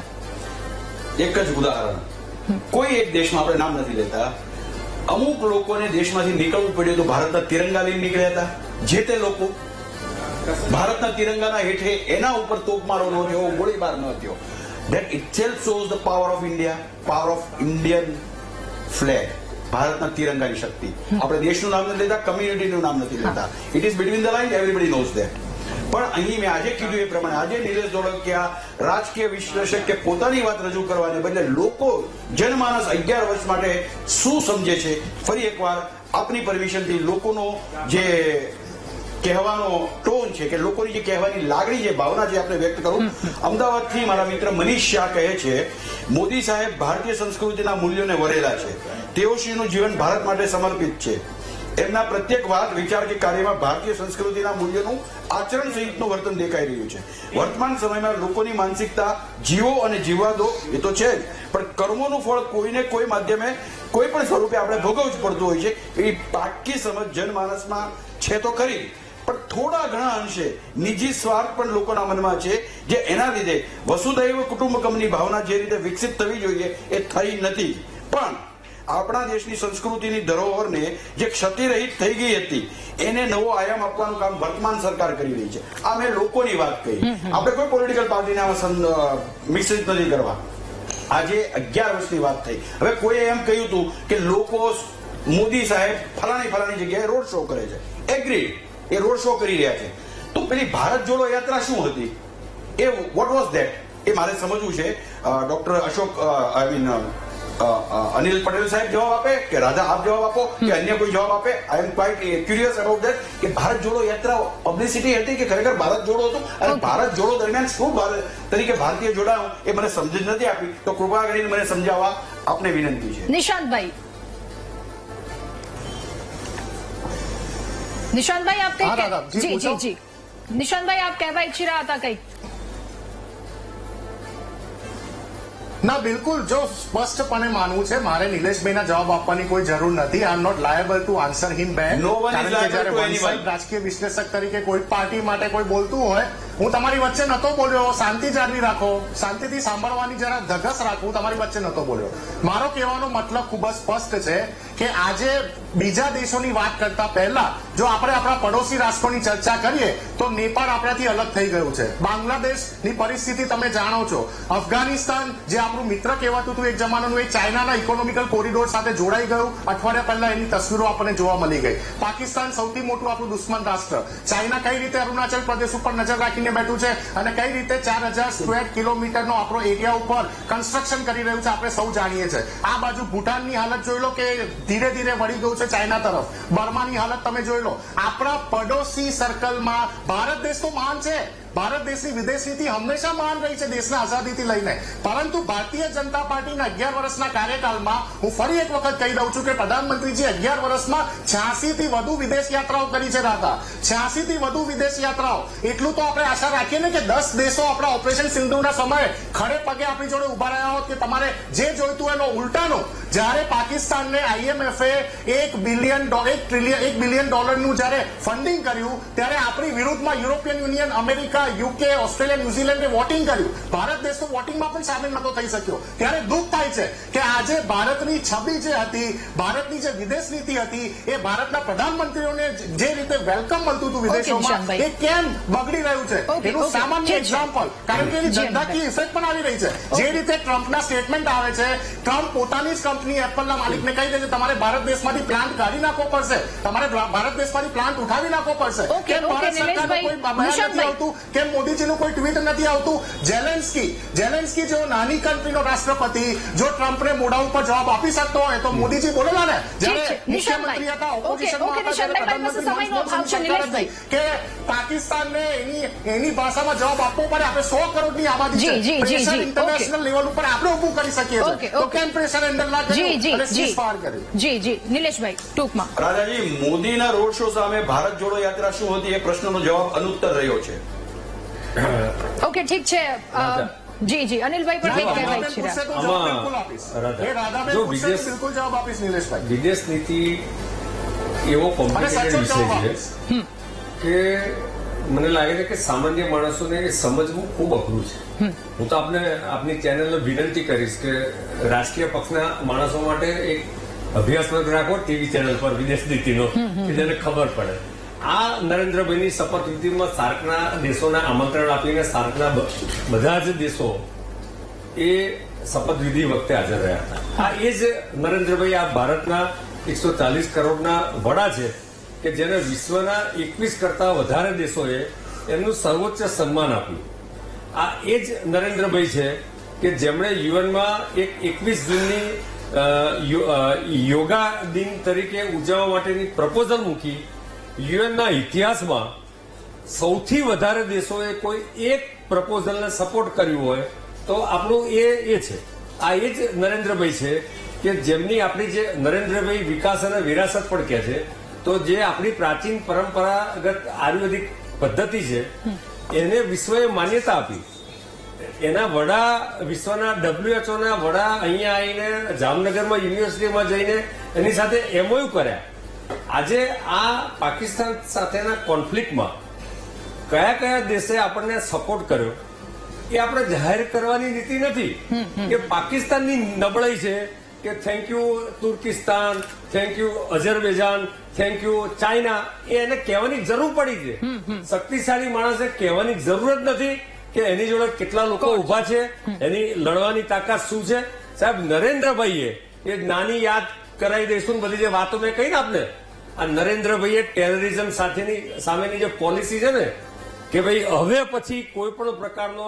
એક જ ઉદાહરણ, કોઈ એક દેશમાં આપણે નામ નથી લેતા, અમુક લોકોને દેશમાંથી નીકળવું પડ્યું તો ભારતના તિરંગા લઈને નીકળ્યા હતા. જે તે લોકો ભારતના તિરંગાના હેઠે એના ઉપર તોપમારો ન થયો, ગોળીબાર ન થયો. That itself shows the power of India, power of Indian flag. ભારતના તિરંગાની શક્તિ. આપણે દેશનું નામ નથી લેતા, કમ્યુનિટીનું નામ નથી લેતા. It is between the line, everybody knows that. પણ અહીં મેં આજે કીધું એ પ્રમાણે આજે નિલેશ ધોળકિયા રાજકીય વિશ્લેષક કે પોતાની વાત રજૂ કરવાને બદલે લોકો જનમાનસ 11 વર્ષ માટે શું સમજે છે, ફરી એકવાર આપની પરમિશનથી લોકોનો જે કહેવાનો ટોન છે કે લોકોની જે કહેવાની લાગણી, જે ભાવના જે આપણે વ્યક્ત કરું. અમદાવાદથી મારા મિત્ર મનીષ શાહ કહે છે, મોદી સાહેબ ભારતીય સંસ્કૃતિના મૂલ્યોને વરેલા છે. તેઓશ્રીનું જીવન ભારત માટે સમર્પિત છે. એમના પ્રત્યેક વાત, વિચાર કે કાર્યમાં ભારતીય સંસ્કૃતિના મૂલ્યોનું આચરણ સહિતનું વર્તન દેખાઈ રહ્યું છે. વર્તમાન સમયમાં લોકોની માનસિકતા જીવો અને જીવવા દો એ તો છે જ, પણ કર્મોનું ફળ કોઈને કોઈ માધ્યમે કોઈ પણ સ્વરૂપે આપણે ભોગવવું જ પડતું હોય છે. એવી પાક્કી સમજ જનમાનસમાં છે તો ખરી, પણ થોડા ઘણા અંશે નિજી સ્વાર્થ પણ લોકોના મનમાં છે, જે એના લીધે વસુધૈવ કુટુંબકમની ભાવના જે રીતે વિકસિત થવી જોઈએ એ થઈ નથી. પણ આપણા દેશની સંસ્કૃતિની ધરોહરને જે ક્ષતિરહિત થઈ ગઈ હતી એને નવો આયામ આપવાનું કામ વર્તમાન સરકાર કરી રહી છે. આ મેં લોકોની વાત કહી. આપણે કોઈ પોલિટિકલ પાર્ટીને આમાં મિશ્રિત નથી કરવા. આજે 11 વર્ષની વાત થઈ. હવે કોઈએ એમ કહ્યું હતું કે લોકો મોદી સાહેબ ફલાણી જગ્યાએ રોડ શો કરે છે. એગ્રી, એ રોડ શો કરી રહ્યા છે. તો પેલી ભારત જોડો યાત્રા શું હતી, એ વોટ વોઝ ધેટ, એ મારે સમજવું છે. ડોક્ટર અશોક અનિલ પટેલ સાહેબ જવાબ આપે કે રાધા આપ જવાબ આપો કે અન્ય કોઈ જવાબ આપે. આઈ એમ ક્વાઇટ ક્યુરિયસ અબાઉટ ધેટ કે ભારત જોડો યાત્રા પબ્લિસિટી હતી કે ખરેખર ભારત જોડો હતું, અને ભારત જોડો દરમિયાન શું ભારત તરીકે ભારતીય જોડાણું એ મને સમજ નથી આપી. તો કૃપા કરીને મને સમજાવવા આપને વિનંતી છે. નિશાંતભાઈ, આપ જી નિશાંતભાઈ, આપ કહેવા ઈચ્છી રહ્યા હતા કંઈક? ના, બિલકુલ. જો સ્પષ્ટપણે માનવું છે, મારે નિલેશભાઈના જવાબ આપવાની કોઈ જરૂર નથી. I am not liable to answer him back. No one is liable to anyone. રાજકીય વિશ્લેષક તરીકે કોઈ પાર્ટી માટે કોઈ બોલતું હોય, હું તમારી વચ્ચે નતો બોલ્યો. શાંતિ જાળવી રાખો, શાંતિથી સાંભળવાની જરા ધગસ રાખો. હું તમારી વચ્ચે નતો બોલ્યો. મારો કહેવાનો મતલબ ખૂબ જ સ્પષ્ટ છે કે આજે બીજા દેશોની વાત કરતા પહેલા જો આપણે આપણા પડોશી રાષ્ટ્રોની ચર્ચા કરીએ તો નેપાળ આપણાથી અલગ થઈ ગયું છે. બાંગ્લાદેશની પરિસ્થિતિ તમે જાણો છો. અફઘાનિસ્તાન જે આપણું મિત્ર કહેવાતું હતું એક જમાનાનું, એ ચાઇનાના ઇકોનોમિકલ કોરિડોર સાથે જોડાઈ ગયું. અઠવાડિયા પહેલા એની તસવીરો આપણને જોવા મળી ગઈ. પાકિસ્તાન સૌથી મોટું આપણું દુશ્મન રાષ્ટ્ર. ચાઇના કઈ રીતે અરુણાચલ પ્રદેશ ઉપર નજર રાખીને બેઠું છે અને કઈ રીતે 4000 સ્ક્વેર કિલોમીટરનો આપણો એરિયા ઉપર કન્સ્ટ્રક્શન કરી રહ્યું છે આપણે સૌ જાણીએ છીએ. આ બાજુ ભૂટાનની હાલત જોઈ લો કે ધીરે ધીરે વળી ગયું છે ચાઇના તરફ. બર્માની હાલત તમે જોઈ લો. આપણા પડોશી સર્કલમાં ભારત દેશ તો મહાન છે, ભારત દેશની વિદેશ નીતિ હંમેશા મહાન રહી છે દેશના આઝાદીથી લઈને, પરંતુ ભારતીય જનતા પાર્ટીના 11 વર્ષના કાર્યકાળમાં હું ફરી એક વખત કહી દઉં છું કે પ્રધાનમંત્રીજી 11 વર્ષમાં 86 થી વધુ વિદેશ યાત્રાઓ કરી છે રાધા, 86 થી વધુ વિદેશ યાત્રાઓ. એટલું તો આપણે આશા રાખીએ ને કે 10 દેશો આપણા ઓપરેશન સિંધુના સમયે ખડે પગે આપણી જોડે ઉભા રહ્યા હોત કે તમારે જે જોઈતું એનો ઉલટાનું. જ્યારે પાકિસ્તાનને IMF $1 બિલિયન ડોલરનું જ્યારે ફંડિંગ કર્યું ત્યારે આપણી વિરુદ્ધમાં European Union, America, UK, Australia, ન્યુઝીલેન્ડે વોટિંગ કર્યું. ભારત દેશ તો વોટિંગમાં પણ સામેલ નતો થઈ શક્યો. ત્યારે દુઃખ થાય છે કે આજે ભારતની છબી જે હતી, ભારતની જે વિદેશ નીતિ હતી, એ ભારતના પ્રધાનમંત્રીઓને જે રીતે વેલકમ મળતું હતું વિદેશોમાં, નિશાંતભાઈ. એ કેમ બગડી રહ્યું છે એનું સામાન્ય એક્ઝામ્પલ. કારણ કે એની ધંધાકીય ઇફેક્ટ પણ આવી રહી છે. જે રીતે ટ્રમ્પના સ્ટેટમેન્ટ આવે છે, ટ્રમ્પ પોતાની જ કંપની એપલના માલિકને કહી દે છે તમારે ભારત દેશમાંથી પ્લાન્ટ કાઢી નાખવો પડશે, તમારે ભારત દેશમાંથી પ્લાન્ટ ઉઠાવી નાખવો પડશે. કેમ ભારત સરકારનું કોઈ બયાન નથી આવતું? કેમ મોદીજીનું કોઈ ટ્વીટ નથી આવતું? જેલેન્સ્કી જેવો નાની કન્ટ્રીનો રાષ્ટ્રપતિ જો ટ્રમ્પને મોઢા ઉપર જવાબ આપી શકતો હોય તો મોદીજી બોલેલા ને. જ્યારે મુખ્યમંત્રી હતા, ઓપોઝિશનમાં હતા, ત્યારે પ્રધાનમંત્રી કે પાકિસ્તાનને એની ભાષામાં જવાબ આપવો પડે. આપણે 100 કરોડની આબાદી છે, પ્રેશર ઇન્ટરનેશનલ લેવલ ઉપર આપણે ઉભું કરી શકીએ છીએ. તો કેમ પ્રેશર હેન્ડલ ના કર્યું અને સીઝફાયર કર્યું? જી નિલેશભાઈ ટૂંકમાં. રાજાજી, મોદીના રોડ શો સામે ભારત જોડો યાત્રા શું હતી એ પ્રશ્નનો જવાબ અનુત્તર રહ્યો છે. ઓકે, ઠીક છે. જી અનિલભાઈ પણ કંઈક કહેવા ઈચ્છી રહ્યા. પૂછશે તો જવાબ બિલકુલ આપીશ. એ રાધાબેન જો પૂછશે તો બિલકુલ જવાબ આપીશ નિલેશભાઈ. વિદેશ નીતિ એવો અને કોમ્પ્લિકેટેડ સચોટ જવાબ વિષય આપીશ. છે કે મને લાગે છે કે સામાન્ય માણસોને એ સમજવું ખૂબ અઘરું છે. હું તો આપની ચેનલને વિનંતી કરીશ કે રાજકીય પક્ષના માણસો માટે એક અભ્યાસ વર્ગ રાખો ટીવી ચેનલ પર વિદેશ નીતિનો, કે જેને ખબર પડે. આ નરેન્દ્રભાઈની શપથવિધિમાં સાર્કના દેશોના આમંત્રણ આપીને સાર્કના બધા જ દેશો એ શપથવિધિ વખતે હાજર રહ્યા હતા. આ એ જ નરેન્દ્રભાઈ આ ભારતના 140 કરોડના વડા છે કે જેને વિશ્વના 21 કરતા વધારે દેશોએ એમનું સર્વોચ્ચ સન્માન આપ્યું. આ એ જ નરેન્દ્રભાઈ છે કે જેમણે યુએનમાં એક 21 જૂનની યોગા દિન તરીકે ઉજવવા માટેની પ્રપોઝલ મૂકી. યુએનના ઇતિહાસમાં સૌથી વધારે દેશોએ કોઈ એક પ્રપોઝલને સપોર્ટ કર્યું હોય તો આપણું એ છે. આ એ જ નરેન્દ્રભાઈ છે કે જેમની આપણી જે નરેન્દ્રભાઈ વિકાસ અને વિરાસત પણ કહે છે, તો જે આપણી પ્રાચીન પરંપરાગત આયુર્વેદિક પદ્ધતિ છે એને વિશ્વએ માન્યતા આપી. એના વડા, વિશ્વના WHO ના વડા અહીંયા આવીને જામનગરમાં યુનિવર્સિટીમાં જઈને એની સાથે MOU કર્યા. આજે આ પાકિસ્તાન સાથેના કોન્ફ્લિક્ટમાં કયા કયા દેશે આપણને સપોર્ટ કર્યો એ આપણે જાહેર કરવાની નીતિ નથી કે પાકિસ્તાનની નબળાઈ છે કે thank you Turkistan, thank you Azerbaijan, thank you China. એને કહેવાની જરૂર પડી છે. શક્તિશાળી માણસે કહેવાની જરૂર જ નથી કે એની જોડે કેટલા લોકો ઉભા છે, એની લડવાની તાકાત શું છે. સાહેબ, નરેન્દ્રભાઈએ એ નાની યાદ કરાવી દઈશું બધી જે વાતો મેં કહી ને આપને. આ નરેન્દ્રભાઈએ ટેરરિઝમ સામેની જે પોલિસી છે ને કે ભાઈ હવે પછી કોઈ પણ પ્રકારનો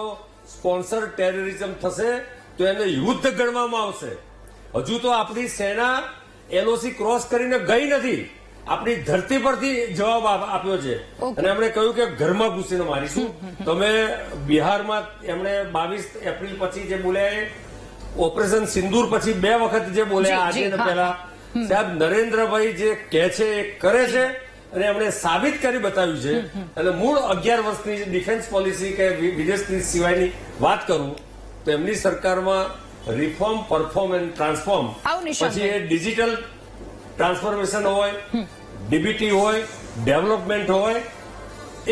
સ્પોન્સર ટેરરિઝમ થશે તો એને યુદ્ધ ગણવામાં આવશે. હજુ તો આપણી સેના LOC ક્રોસ કરીને ગઈ નથી, આપણી ધરતી પરથી જવાબ આપ્યો છે અને એમણે કહ્યું કે ઘરમાં ઘૂસીને મારીશું. તમે બિહારમાં એમણે 22 એપ્રિલ પછી જે બોલ્યા, ઓપરેશન સિંદૂર પછી 2 વખત જે બોલ્યા આજે ને પહેલા, સાહેબ નરેન્દ્રભાઈ જે કહે છે એ કરે છે અને એમણે સાબિત કરી બતાવ્યું છે. અને મૂળ 11 વર્ષની ડિફેન્સ પોલિસી કે વિદેશ નીતિ સિવાયની વાત કરું તો એમની સરકારમાં રિફોર્મ, પરફોર્મ એન્ડ ટ્રાન્સફોર્મ, પછી એ ડિજિટલ ટ્રાન્સફોર્મેશન હોય, DBT હોય, ડેવલપમેન્ટ હોય,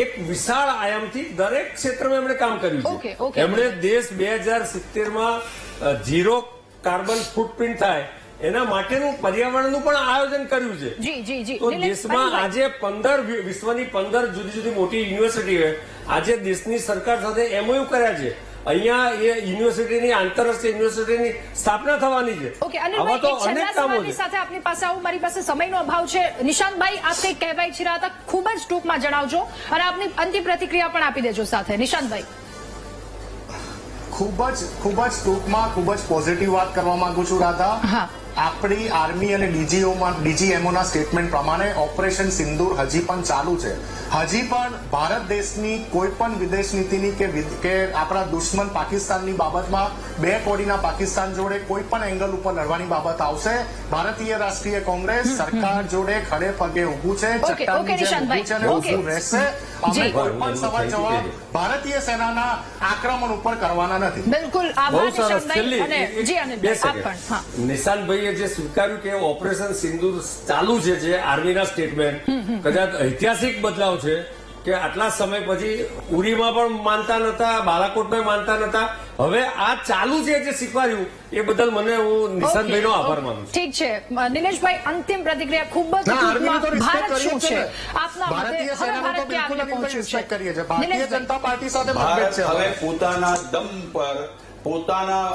એક વિશાળ આયામથી દરેક ક્ષેત્રમાં એમણે કામ કર્યું છે. એમણે દેશ 2070માં 0 કાર્બન ફૂટપ્રિન્ટ થાય એના માટેનું પર્યાવરણનું પણ આયોજન કર્યું છે. તો દેશમાં આજે 15 વિશ્વની 15 જુદી જુદી મોટી યુનિવર્સિટીઓ આજે દેશની સરકાર સાથે MOU કર્યા છે. અહીંયા એ યુનિવર્સિટીની, આંતરરાષ્ટ્રીય યુનિવર્સિટીની સ્થાપના થવાની છે. આવા તો અનેક કામો છે. સાથે આપની પાસે આવું, મારી પાસે સમયનો અભાવ છે. નિશાંતભાઈ, આપ કંઈક કહેવા ઈચ્છી રહ્યા હતા, ખૂબ જ ટૂંકમાં જણાવજો અને આપની અંતિમ પ્રતિક્રિયા પણ આપી દેજો સાથે. નિશાંતભાઈ. ખૂબ જ ટૂંકમાં ખૂબ જ પોઝિટિવ વાત કરવા માંગુ છું રાધા. આપણી આર્મી અને ડીજીએમઓના સ્ટેટમેન્ટ પ્રમાણે ઓપરેશન સિંદૂર હજી પણ ચાલુ છે. હજી પણ ભારત દેશની કોઈ પણ વિદેશ નીતિની કે આપણા દુશ્મન પાકિસ્તાનની બાબતમાં બે કોડીના પાકિસ્તાન જોડે કોઈ પણ એંગલ ઉપર લડવાની બાબત આવશે. ભારતીય રાષ્ટ્રીય કોંગ્રેસ સરકાર જોડે ખડે પગે ઊભું છે, ચટ્ટાનની જેમ ઊભું છે અને ઊભું રહેશે. અમે કોઈ પણ સવાલ જવાબ ભારતીય સેનાના આક્રમણ ઉપર કરવાના નથી. બિલકુલ બહુ આભાર સરસ. નિશાંતભાઈ. અને જી અનિલભાઈ આપ પણ. હા, નિશાંતભાઈએ જે સ્વીકાર્યું કે ઓપરેશન સિંદૂર ચાલુ છે, જે આર્મીના સ્ટેટમેન્ટ કદાચ ઐતિહાસિક બદલાવ છે કે આટલા સમય પછી ઉરીમાં પણ માનતા નતા, બાલાકોટમાં માનતા નતા, હવે આ ચાલુ છે જે સ્વીકાર્યું એ બદલ મને હું નિશાંતભાઈનો આભાર માનું છું. ઠીક છે નિલેશભાઈ, અંતિમ પ્રતિક્રિયા ખૂબ જ ના, આર્મીની તો ટૂંકમાં. respect ભારત શું કરીએ છે છીએ. આપના મતે? ભારતીય હવે સેનાનો તો ભારત ક્યાં બિલકુલ આવીને પહોંચ્યું respect છે? કરીએ છીએ. ભારતીય નિલેશભાઈ. જનતા પાર્ટી સાથે મતભેદ ભારત છે. હવે પોતાના દમ પર, પોતાના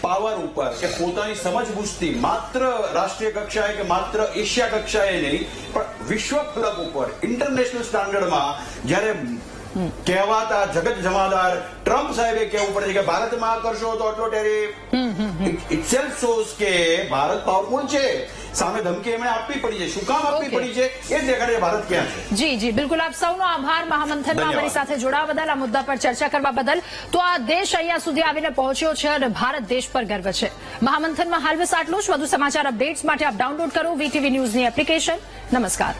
પાવર ઉપર કે પોતાની સમજ બુદ્ધિથી માત્ર રાષ્ટ્રીય કક્ષાએ કે માત્ર એશિયા કક્ષાએ નહીં પણ વિશ્વ ફલક ઉપર ઇન્ટરનેશનલ સ્ટાન્ડર્ડમાં જ્યારે કહેવાતા જગત જમાદાર ટ્રમ્પ સાહેબે કહેવું પડે છે કે ભારતમાં કરશો તો આટલો ટેરિફ, ઇટસેલ્ફ શોઝ કે ભારત પાવરફુલ છે. સામે ધમકી એમણે આપવી પડી છે. શું કામ આપવી પડી છે એ દેખાડે ભારત ક્યાં છે. જી જી બિલકુલ. આપ સૌનો આભાર મહામંથનમાં અમારી સાથે જોડાવા બદલ, આ મુદ્દા પર ચર્ચા કરવા બદલ. તો આ દેશ અહીંયા સુધી આવીને પહોંચ્યો છે અને ભારત દેશ પર ગર્વ છે. મહામંથનમાં હાલ બસ આટલું જ. વધુ સમાચાર અપડેટ્સ માટે આપ ડાઉનલોડ કરો VTV ન્યૂઝની એપ્લિકેશન. નમસ્કાર.